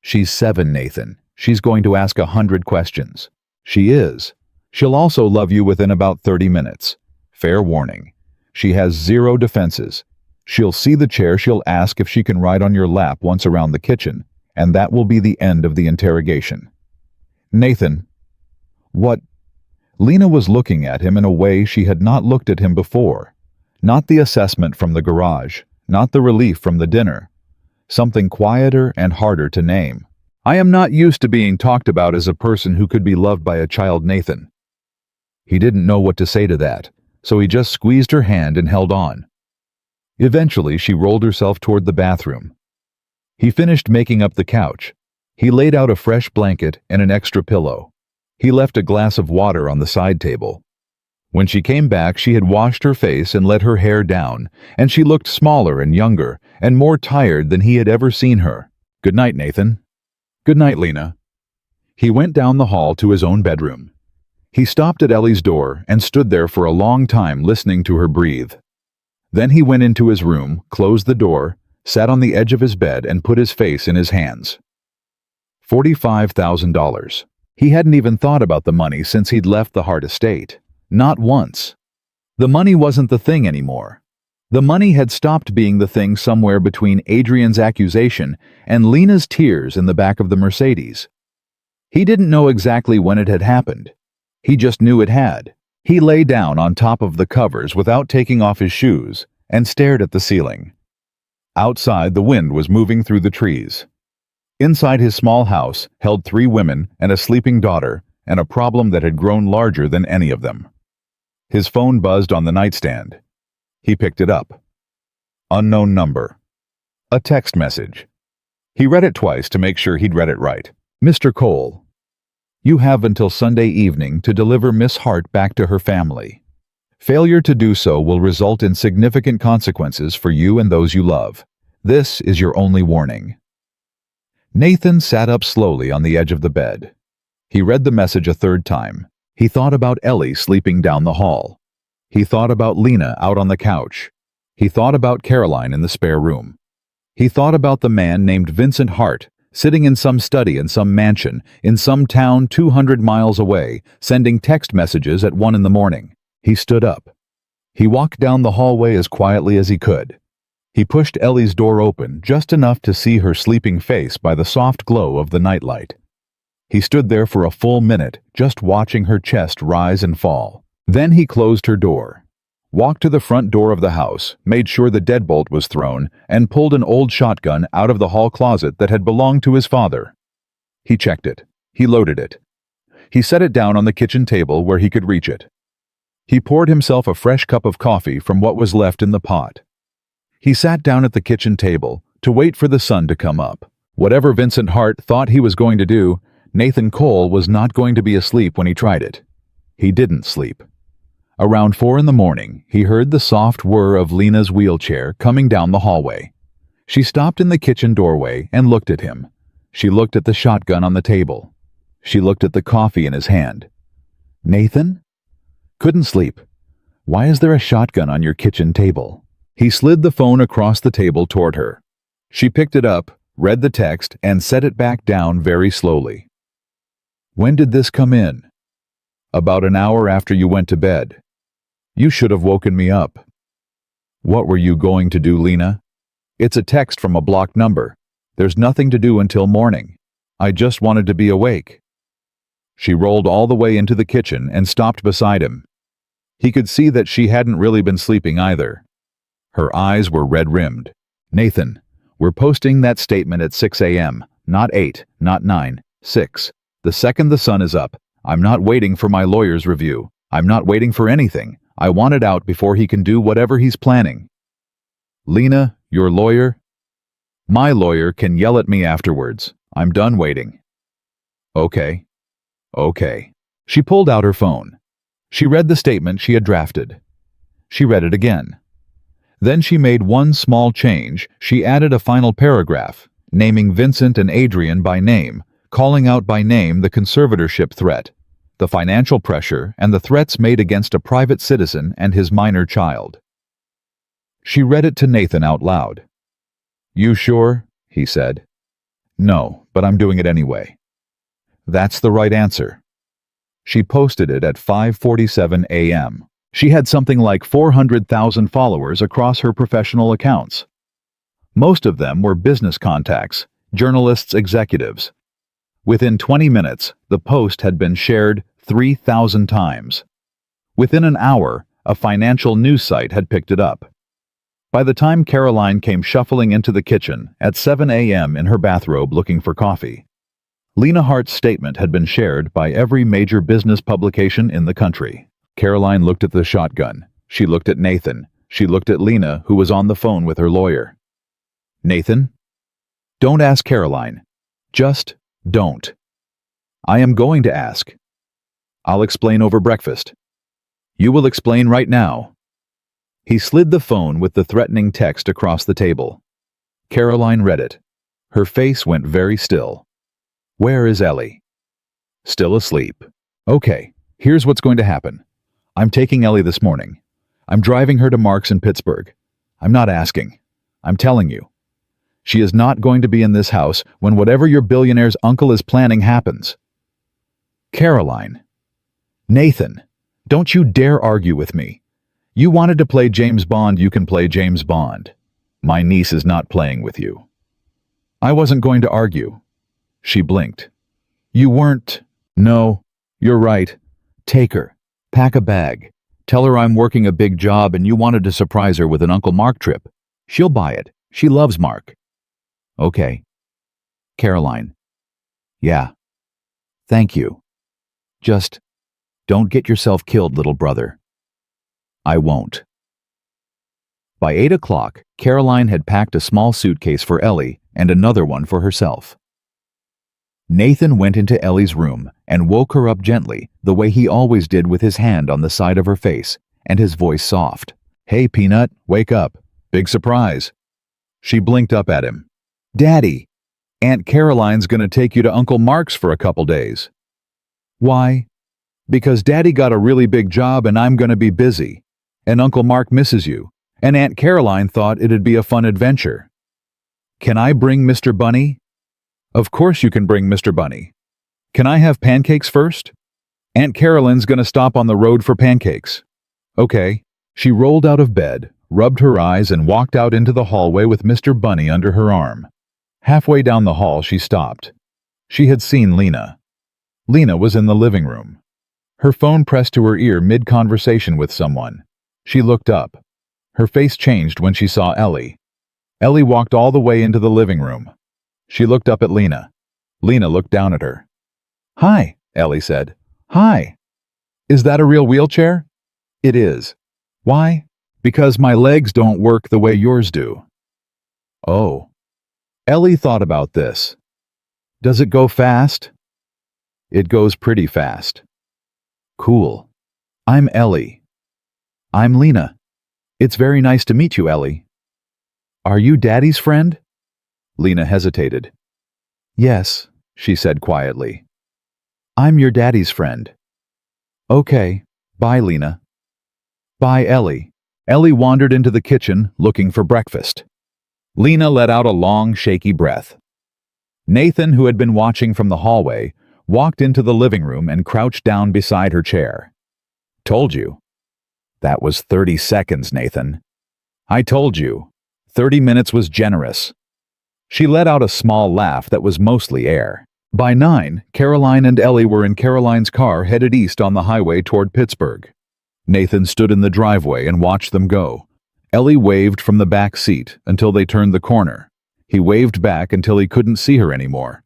"She's 7, Nathan. She's going to ask 100 questions." "She is. She'll also love you within about 30 minutes. Fair warning. She has 0 defenses. She'll see the chair, she'll ask if she can ride on your lap once around the kitchen, and that will be the end of the interrogation." "Nathan." "What?" Lena was looking at him in a way she had not looked at him before. Not the assessment from the garage, not the relief from the dinner. Something quieter and harder to name. "I am not used to being talked about as a person who could be loved by a child, Nathan." He didn't know what to say to that, so he just squeezed her hand and held on. Eventually, she rolled herself toward the bathroom. He finished making up the couch. He laid out a fresh blanket and an extra pillow. He left a glass of water on the side table. When she came back, she had washed her face and let her hair down, and she looked smaller and younger and more tired than he had ever seen her. "Good night, Nathan." "Good night, Lena." He went down the hall to his own bedroom. He stopped at Ellie's door and stood there for a long time listening to her breathe. Then he went into his room, closed the door, sat on the edge of his bed and put his face in his hands. $45,000. He hadn't even thought about the money since he'd left the Hart estate. Not once. The money wasn't the thing anymore. The money had stopped being the thing somewhere between Adrian's accusation and Lena's tears in the back of the Mercedes. He didn't know exactly when it had happened. He just knew it had. He lay down on top of the covers without taking off his shoes and stared at the ceiling. Outside, the wind was moving through the trees. Inside his small house held 3 women and a sleeping daughter and a problem that had grown larger than any of them. His phone buzzed on the nightstand. He picked it up. Unknown number. A text message. He read it twice to make sure he'd read it right. "Mr. Cole, you have until Sunday evening to deliver Miss Hart back to her family. Failure to do so will result in significant consequences for you and those you love. This is your only warning." Nathan sat up slowly on the edge of the bed. He read the message a 3rd time. He thought about Ellie sleeping down the hall. He thought about Lena out on the couch. He thought about Caroline in the spare room. He thought about the man named Vincent Hart, sitting in some study in some mansion, in some town 200 miles away, sending text messages at 1 in the morning. He stood up. He walked down the hallway as quietly as he could. He pushed Ellie's door open, just enough to see her sleeping face by the soft glow of the nightlight. He stood there for a full minute, just watching her chest rise and fall. Then he closed her door, walked to the front door of the house, made sure the deadbolt was thrown, and pulled an old shotgun out of the hall closet that had belonged to his father. He checked it. He loaded it. He set it down on the kitchen table where he could reach it. He poured himself a fresh cup of coffee from what was left in the pot. He sat down at the kitchen table to wait for the sun to come up. Whatever Vincent Hart thought he was going to do, Nathan Cole was not going to be asleep when he tried it. He didn't sleep. Around 4 in the morning, he heard the soft whir of Lena's wheelchair coming down the hallway. She stopped in the kitchen doorway and looked at him. She looked at the shotgun on the table. She looked at the coffee in his hand. "Nathan?" "Couldn't sleep. Why is there a shotgun on your kitchen table?" He slid the phone across the table toward her. She picked it up, read the text, and set it back down very slowly. "When did this come in?" "About an hour after you went to bed. You should have woken me up." "What were you going to do, Lena?" "It's a text from a blocked number. There's nothing to do until morning. I just wanted to be awake." She rolled all the way into the kitchen and stopped beside him. He could see that she hadn't really been sleeping either. Her eyes were red-rimmed. "Nathan, we're posting that statement at 6 a.m., not 8, not 9, 6. The second the sun is up. I'm not waiting for my lawyer's review. I'm not waiting for anything. I want it out before he can do whatever he's planning." "Lena, your lawyer?" "My lawyer can yell at me afterwards. I'm done waiting." "Okay. Okay." She pulled out her phone. She read the statement she had drafted. She read it again. Then she made one small change. She added a final paragraph, naming Vincent and Adrian by name, calling out by name the conservatorship threat, the financial pressure, and the threats made against a private citizen and his minor child. She read it to Nathan out loud. "You sure?" he said. "No, but I'm doing it anyway." "That's the right answer." She posted it at 5:47 a.m. She had something like 400,000 followers across her professional accounts. Most of them were business contacts, journalists, executives. Within 20 minutes, the post had been shared 3,000 times. Within an hour, a financial news site had picked it up. By the time Caroline came shuffling into the kitchen at 7 a.m. in her bathrobe looking for coffee, Lena Hart's statement had been shared by every major business publication in the country. Caroline looked at the shotgun. She looked at Nathan. She looked at Lena, who was on the phone with her lawyer. "Nathan? Don't ask Caroline. Just don't." "I am going to ask. I'll explain over breakfast." "You will explain right now." He slid the phone with the threatening text across the table. Caroline read it. Her face went very still. "Where is Ellie?" "Still asleep." "Okay, here's what's going to happen. I'm taking Ellie this morning. I'm driving her to Mark's in Pittsburgh. I'm not asking. I'm telling you. She is not going to be in this house when whatever your billionaire's uncle is planning happens." "Caroline." "Nathan, don't you dare argue with me. You wanted to play James Bond, you can play James Bond. My niece is not playing with you." "I wasn't going to argue." She blinked. "You weren't." "No, you're right. Take her. Pack a bag. Tell her I'm working a big job and you wanted to surprise her with an Uncle Mark trip. She'll buy it. She loves Mark." "Okay." Caroline. "Yeah. Thank you. Just don't get yourself killed, little brother." "I won't." By 8 o'clock, Caroline had packed a small suitcase for Ellie and another one for herself. Nathan went into Ellie's room and woke her up gently, the way he always did, with his hand on the side of her face and his voice soft. "Hey, Peanut, wake up. Big surprise." She blinked up at him. "Daddy, Aunt Caroline's gonna take you to Uncle Mark's for a couple days." "Why?" "Because Daddy got a really big job and I'm gonna be busy. And Uncle Mark misses you. And Aunt Caroline thought it'd be a fun adventure." "Can I bring Mr. Bunny?" "Of course you can bring Mr. Bunny. Can I have pancakes first?" "Aunt Caroline's gonna stop on the road for pancakes." "Okay." She rolled out of bed, rubbed her eyes, and walked out into the hallway with Mr. Bunny under her arm. Halfway down the hall, she stopped. She had seen Lena. Lena was in the living room. Her phone pressed to her ear mid-conversation with someone. She looked up. Her face changed when she saw Ellie. Ellie walked all the way into the living room. She looked up at Lena. Lena looked down at her. "Hi," Ellie said. "Hi. Is that a real wheelchair?" "It is." "Why?" "Because my legs don't work the way yours do." "Oh." Ellie thought about this. "Does it go fast?" "It goes pretty fast." "Cool. I'm Ellie." "I'm Lena. It's very nice to meet you, Ellie." "Are you Daddy's friend?" Lena hesitated. "Yes," she said quietly. "I'm your daddy's friend." "Okay. Bye, Lena." "Bye, Ellie." Ellie wandered into the kitchen, looking for breakfast. Lena let out a long, shaky breath. Nathan, who had been watching from the hallway, walked into the living room and crouched down beside her chair. "Told you." "That was 30 seconds, Nathan." "I told you. 30 minutes was generous." She let out a small laugh that was mostly air. By 9, Caroline and Ellie were in Caroline's car headed east on the highway toward Pittsburgh. Nathan stood in the driveway and watched them go. Ellie waved from the back seat until they turned the corner. He waved back until he couldn't see her anymore.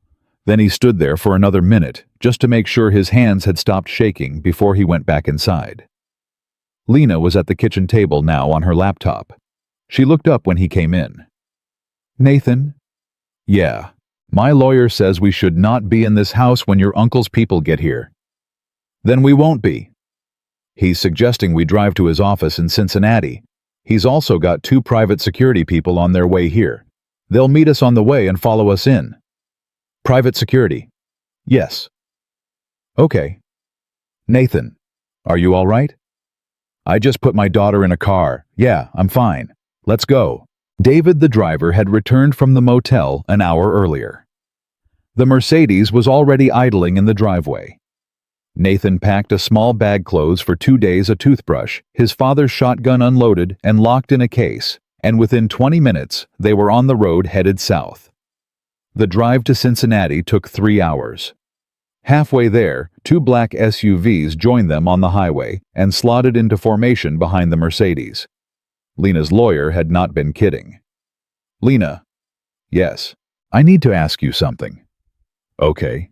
Then he stood there for another minute, just to make sure his hands had stopped shaking before he went back inside. Lena was at the kitchen table now on her laptop. She looked up when he came in. "Nathan?" "Yeah. My lawyer says we should not be in this house when your uncle's people get here." "Then we won't be." He's suggesting we drive to his office in Cincinnati. He's also got 2 private security people on their way here. They'll meet us on the way and follow us in. Private security? Yes. Okay. Nathan, are you all right? I just put my daughter in a car. Yeah, I'm fine. Let's go. David, the driver, had returned from the motel an hour earlier. The Mercedes was already idling in the driveway. Nathan packed a small bag clothes for 2 days, a toothbrush, his father's shotgun unloaded and locked in a case, and within 20 minutes they were on the road headed south. The drive to Cincinnati took 3 hours. Halfway there, 2 black SUVs joined them on the highway and slotted into formation behind the Mercedes. Lena's lawyer had not been kidding. Lena. Yes. I need to ask you something. Okay.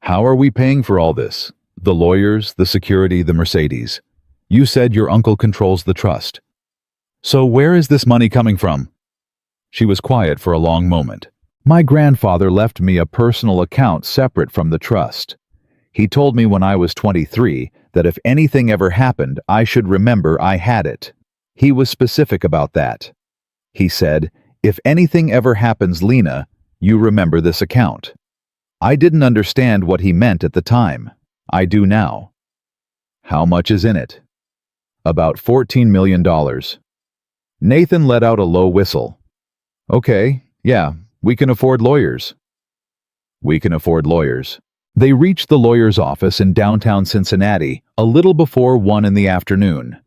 How are we paying for all this? The lawyers, the security, the Mercedes. You said your uncle controls the trust. So where is this money coming from? She was quiet for a long moment. My grandfather left me a personal account separate from the trust. He told me when I was 23 that if anything ever happened, I should remember I had it. He was specific about that. He said, if anything ever happens, Lena, you remember this account. I didn't understand what he meant at the time. I do now. How much is in it? About $14 million. Nathan let out a low whistle. Okay, yeah, we can afford lawyers. We can afford lawyers. They reached the lawyer's office in downtown Cincinnati a little before 1 in the afternoon.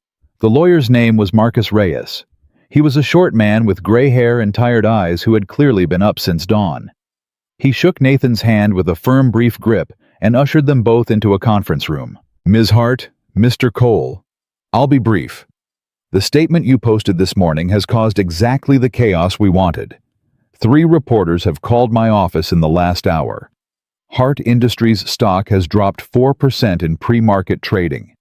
The lawyer's name was Marcus Reyes. He was a short man with gray hair and tired eyes who had clearly been up since dawn. He shook Nathan's hand with a firm, brief grip and ushered them both into a conference room. Ms. Hart, Mr. Cole, I'll be brief. The statement you posted this morning has caused exactly the chaos we wanted. 3 reporters have called my office in the last hour. Hart Industries stock has dropped 4% in pre-market trading.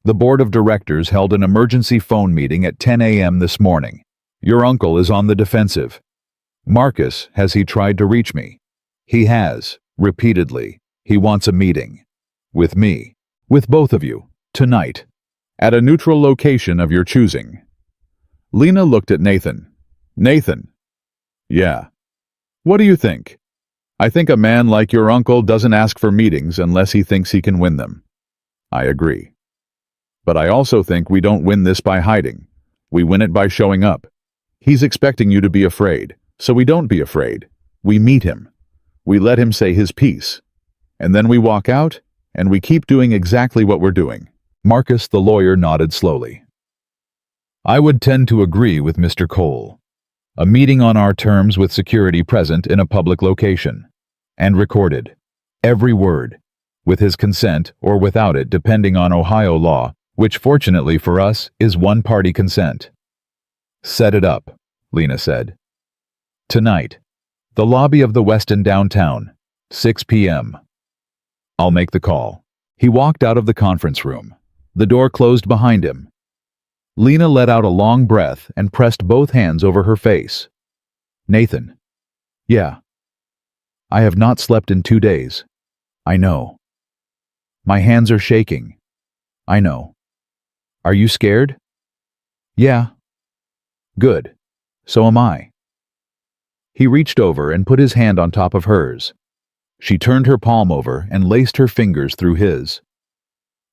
The board of directors held an emergency phone meeting at 10 a.m. this morning. Your uncle is on the defensive. Marcus, has he tried to reach me? He has, repeatedly. He wants a meeting. With me. With both of you. Tonight. At a neutral location of your choosing. Lena looked at Nathan. Nathan. Yeah. What do you think? I think a man like your uncle doesn't ask for meetings unless he thinks he can win them. I agree. But I also think we don't win this by hiding. We win it by showing up. He's expecting you to be afraid, so we don't be afraid. We meet him. We let him say his piece. And then we walk out, and we keep doing exactly what we're doing. Marcus, the lawyer, nodded slowly. I would tend to agree with Mr. Cole. A meeting on our terms with security present in a public location. And recorded. Every word. With his consent or without it, depending on Ohio law, which fortunately for us is one-party consent. Set it up, Lena said. Tonight. The lobby of the Westin downtown. 6 p.m. I'll make the call. He walked out of the conference room. The door closed behind him. Lena let out a long breath and pressed both hands over her face. Nathan. Yeah. I have not slept in 2 days. I know. My hands are shaking. I know. Are you scared? Yeah. Good. So am I. He reached over and put his hand on top of hers. She turned her palm over and laced her fingers through his.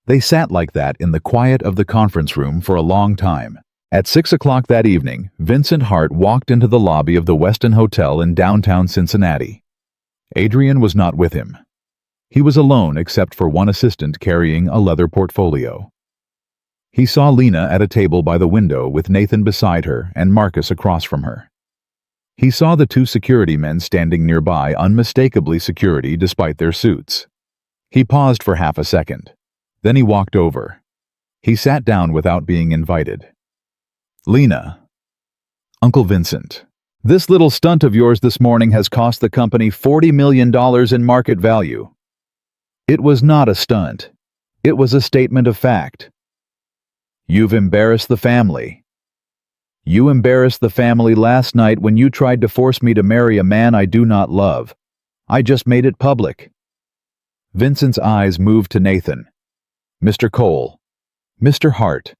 They sat like that in the quiet of the conference room for a long time. At 6 o'clock that evening, Vincent Hart walked into the lobby of the Westin Hotel in downtown Cincinnati. Adrian was not with him. He was alone except for one assistant carrying a leather portfolio. He saw Lena at a table by the window with Nathan beside her and Marcus across from her. He saw the 2 security men standing nearby, unmistakably security despite their suits. He paused for half a second. Then he walked over. He sat down without being invited. Lena. Uncle Vincent. This little stunt of yours this morning has cost the company $40 million in market value. It was not a stunt. It was a statement of fact. You've embarrassed the family. You embarrassed the family last night when you tried to force me to marry a man I do not love. I just made it public. Vincent's eyes moved to Nathan. Mr. Cole. Mr. Hart,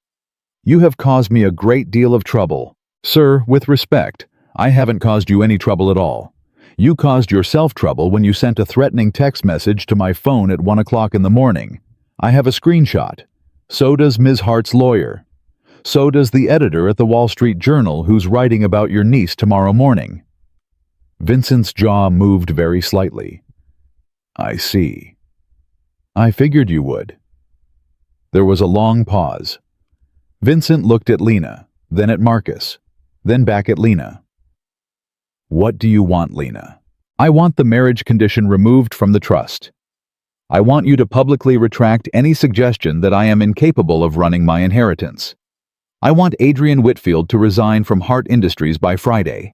you have caused me a great deal of trouble. Sir, with respect, I haven't caused you any trouble at all. You caused yourself trouble when you sent a threatening text message to my phone at 1 o'clock in the morning. I have a screenshot. So does Ms. Hart's lawyer. So does the editor at the Wall Street Journal who's writing about your niece tomorrow morning. Vincent's jaw moved very slightly. I see. I figured you would. There was a long pause. Vincent looked at Lena, then at Marcus, then back at Lena. What do you want, Lena? I want the marriage condition removed from the trust. I want you to publicly retract any suggestion that I am incapable of running my inheritance. I want Adrian Whitfield to resign from Hart Industries by Friday.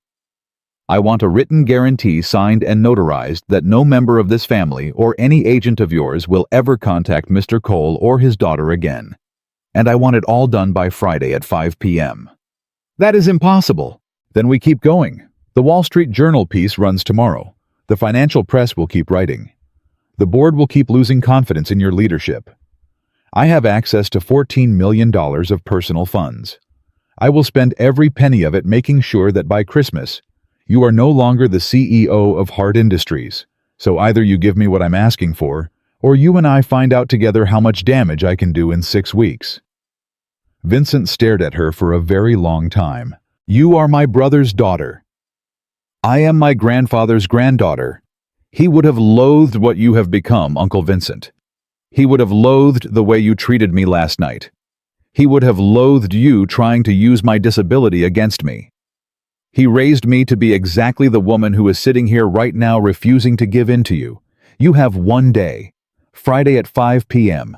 I want a written guarantee signed and notarized that no member of this family or any agent of yours will ever contact Mr. Cole or his daughter again. And I want it all done by Friday at 5 p.m. That is impossible. Then we keep going. The Wall Street Journal piece runs tomorrow. The financial press will keep writing. The board will keep losing confidence in your leadership. I have access to $14 million of personal funds. I will spend every penny of it making sure that by Christmas, you are no longer the CEO of Hart Industries. So either you give me what I'm asking for, or you and I find out together how much damage I can do in 6 weeks. Vincent stared at her for a very long time. You are my brother's daughter. I am my grandfather's granddaughter. He would have loathed what you have become, Uncle Vincent. He would have loathed the way you treated me last night. He would have loathed you trying to use my disability against me. He raised me to be exactly the woman who is sitting here right now refusing to give in to you. You have one day, Friday at 5 p.m.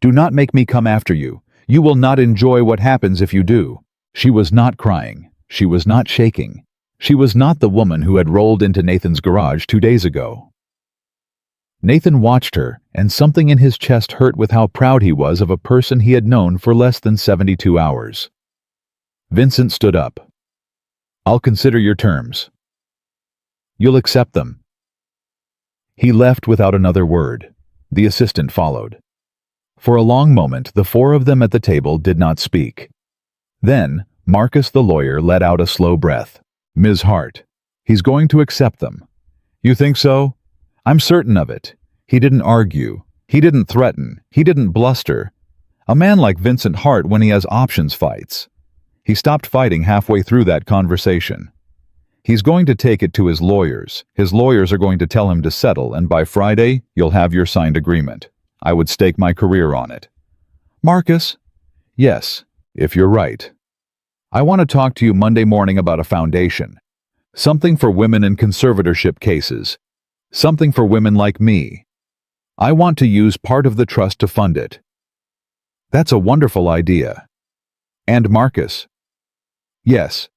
Do not make me come after you. You will not enjoy what happens if you do. She was not crying. She was not shaking. She was not the woman who had rolled into Nathan's garage 2 days ago. Nathan watched her, and something in his chest hurt with how proud he was of a person he had known for less than 72 hours. Vincent stood up. I'll consider your terms. You'll accept them. He left without another word. The assistant followed. For a long moment, the four of them at the table did not speak. Then, Marcus the lawyer let out a slow breath. Ms. Hart, he's going to accept them. You think so? I'm certain of it. He didn't argue. He didn't threaten. He didn't bluster. A man like Vincent Hart, when he has options, fights. He stopped fighting halfway through that conversation. He's going to take it to his lawyers. His lawyers are going to tell him to settle, and by Friday, you'll have your signed agreement. I would stake my career on it. Marcus? Yes, if you're right. I want to talk to you Monday morning about a foundation. Something for women in conservatorship cases. Something for women like me. I want to use part of the trust to fund it. That's a wonderful idea. And Marcus? Yes.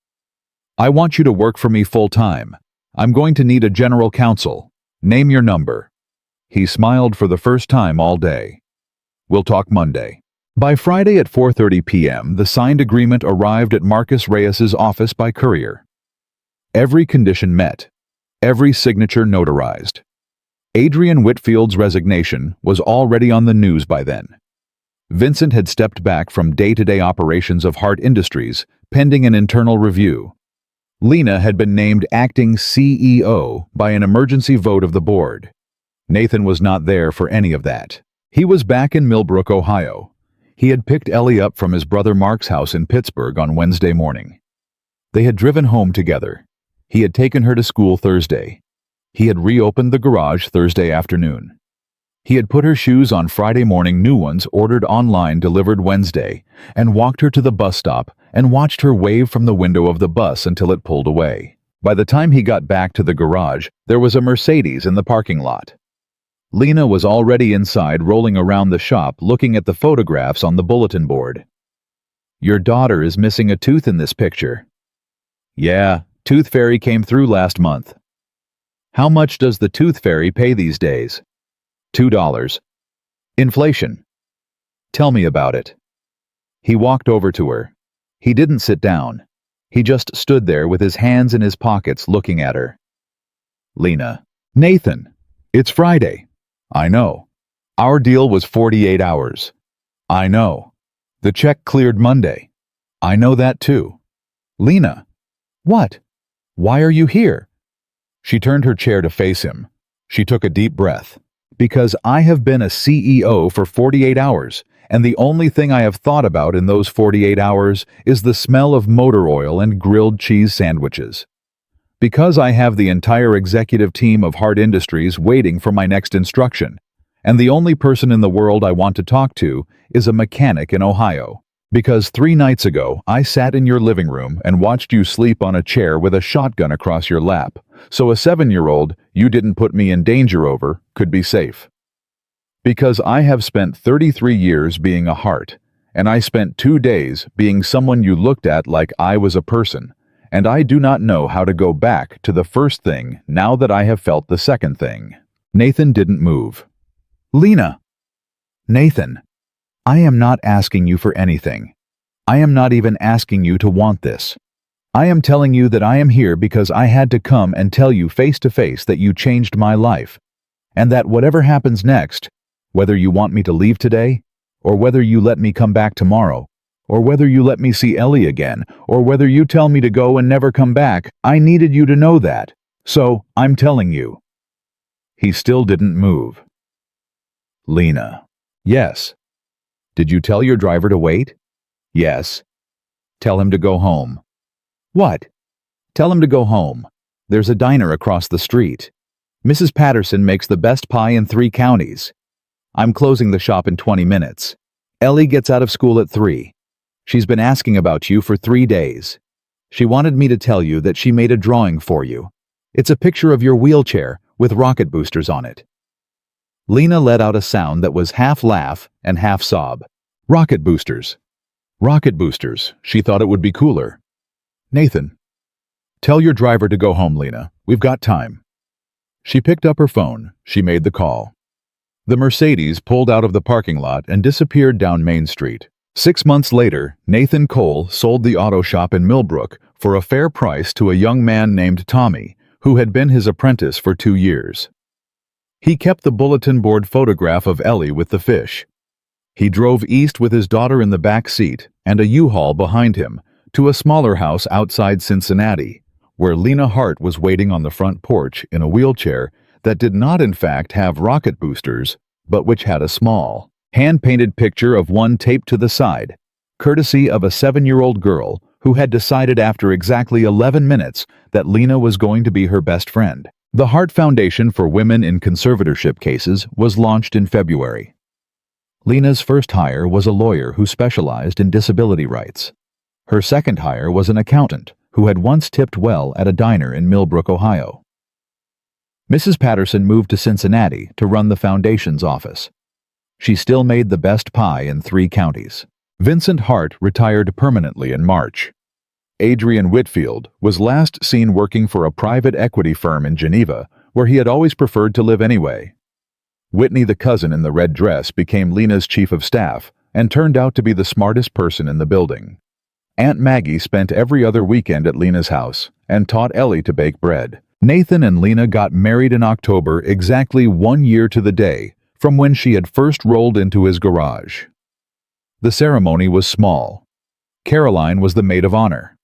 I want you to work for me full-time. I'm going to need a general counsel. Name your number. He smiled for the first time all day. We'll talk Monday. By Friday at 4:30 p.m., the signed agreement arrived at Marcus Reyes's office by courier. Every condition met. Every signature notarized. Adrian Whitfield's resignation was already on the news by then. Vincent had stepped back from day-to-day operations of Hart Industries, pending an internal review. Lena had been named acting CEO by an emergency vote of the board. Nathan was not there for any of that. He was back in Millbrook, Ohio. He had picked Ellie up from his brother Mark's house in Pittsburgh on Wednesday morning. They had driven home together. He had taken her to school Thursday. He had reopened the garage Thursday afternoon. He had put her shoes on Friday morning, new ones ordered online delivered Wednesday, and walked her to the bus stop and watched her wave from the window of the bus until it pulled away. By the time he got back to the garage, there was a Mercedes in the parking lot. Lena was already inside, rolling around the shop looking at the photographs on the bulletin board. Your daughter is missing a tooth in this picture. Yeah, Tooth Fairy came through last month. How much does the Tooth Fairy pay these days? $2. Inflation. Tell me about it. He walked over to her. He didn't sit down. He just stood there with his hands in his pockets looking at her. Lena. Nathan. It's Friday. I know. Our deal was 48 hours. I know. The check cleared Monday. I know that too. Lena. What? Why are you here? She turned her chair to face him. She took a deep breath. Because I have been a CEO for 48 hours, and the only thing I have thought about in those 48 hours is the smell of motor oil and grilled cheese sandwiches. Because I have the entire executive team of Hart Industries waiting for my next instruction, and the only person in the world I want to talk to is a mechanic in Ohio. Because 3 nights ago, I sat in your living room and watched you sleep on a chair with a shotgun across your lap, so a 7-year-old you didn't put me in danger over could be safe. Because I have spent 33 years being a Hart, and I spent 2 days being someone you looked at like I was a person, and I do not know how to go back to the first thing now that I have felt the second thing. Nathan didn't move. Lena! Nathan, I am not asking you for anything. I am not even asking you to want this. I am telling you that I am here because I had to come and tell you face to face that you changed my life, and that whatever happens next, whether you want me to leave today, or whether you let me come back tomorrow, or whether you let me see Ellie again, or whether you tell me to go and never come back, I needed you to know that. So, I'm telling you. He still didn't move. Lena. Yes. Did you tell your driver to wait? Yes. Tell him to go home. What? Tell him to go home. There's a diner across the street. Mrs. Patterson makes the best pie in 3 counties. I'm closing the shop in 20 minutes. Ellie gets out of school at 3. She's been asking about you for 3 days. She wanted me to tell you that she made a drawing for you. It's a picture of your wheelchair with rocket boosters on it. Lena let out a sound that was half laugh and half sob. Rocket boosters. Rocket boosters. She thought it would be cooler. Nathan. Tell your driver to go home, Lena. We've got time. She picked up her phone. She made the call. The Mercedes pulled out of the parking lot and disappeared down Main Street. 6 months later, Nathan Cole sold the auto shop in Millbrook for a fair price to a young man named Tommy, who had been his apprentice for 2 years. He kept the bulletin board photograph of Ellie with the fish. He drove east with his daughter in the back seat and a U-Haul behind him to a smaller house outside Cincinnati, where Lena Hart was waiting on the front porch in a wheelchair that did not in fact have rocket boosters, but which had a small, hand-painted picture of one taped to the side, courtesy of a 7-year-old girl who had decided after exactly 11 minutes that Lena was going to be her best friend. The Hart Foundation for Women in Conservatorship Cases was launched in February. Lena's first hire was a lawyer who specialized in disability rights. Her second hire was an accountant who had once tipped well at a diner in Millbrook, Ohio. Mrs. Patterson moved to Cincinnati to run the foundation's office. She still made the best pie in 3 counties. Vincent Hart retired permanently in March. Adrian Whitfield was last seen working for a private equity firm in Geneva, where he had always preferred to live anyway. Whitney, the cousin in the red dress, became Lena's chief of staff and turned out to be the smartest person in the building. Aunt Maggie spent every other weekend at Lena's house and taught Ellie to bake bread. Nathan and Lena got married in October, exactly 1 year to the day from when she had first rolled into his garage. The ceremony was small. Caroline was the maid of honor.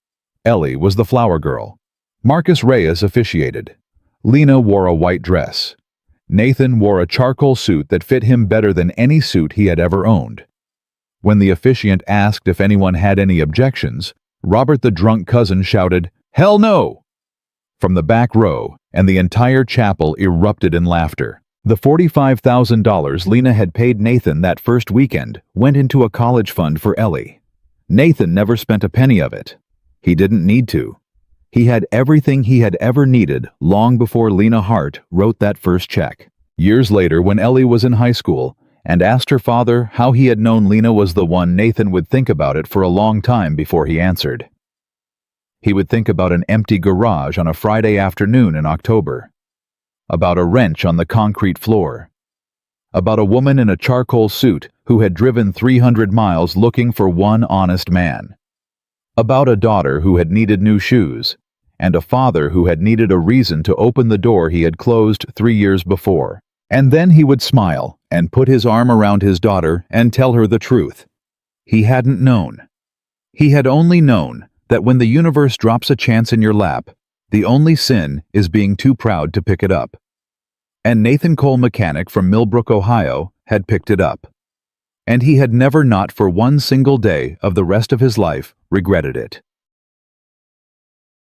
Ellie was the flower girl. Marcus Reyes officiated. Lena wore a white dress. Nathan wore a charcoal suit that fit him better than any suit he had ever owned. When the officiant asked if anyone had any objections, Robert the drunk cousin shouted, "Hell no!" from the back row, and the entire chapel erupted in laughter. The $45,000 Lena had paid Nathan that first weekend went into a college fund for Ellie. Nathan never spent a penny of it. He didn't need to. He had everything he had ever needed long before Lena Hart wrote that first check. Years later, when Ellie was in high school and asked her father how he had known Lena was the one, Nathan would think about it for a long time before he answered. He would think about an empty garage on a Friday afternoon in October, about a wrench on the concrete floor, about a woman in a charcoal suit who had driven 300 miles looking for one honest man, about a daughter who had needed new shoes, and a father who had needed a reason to open the door he had closed 3 years before. And then he would smile and put his arm around his daughter and tell her the truth. He hadn't known. He had only known that when the universe drops a chance in your lap, the only sin is being too proud to pick it up. And Nathan Cole, mechanic from Millbrook, Ohio, had picked it up. And he had never, not for one single day of the rest of his life, regretted it.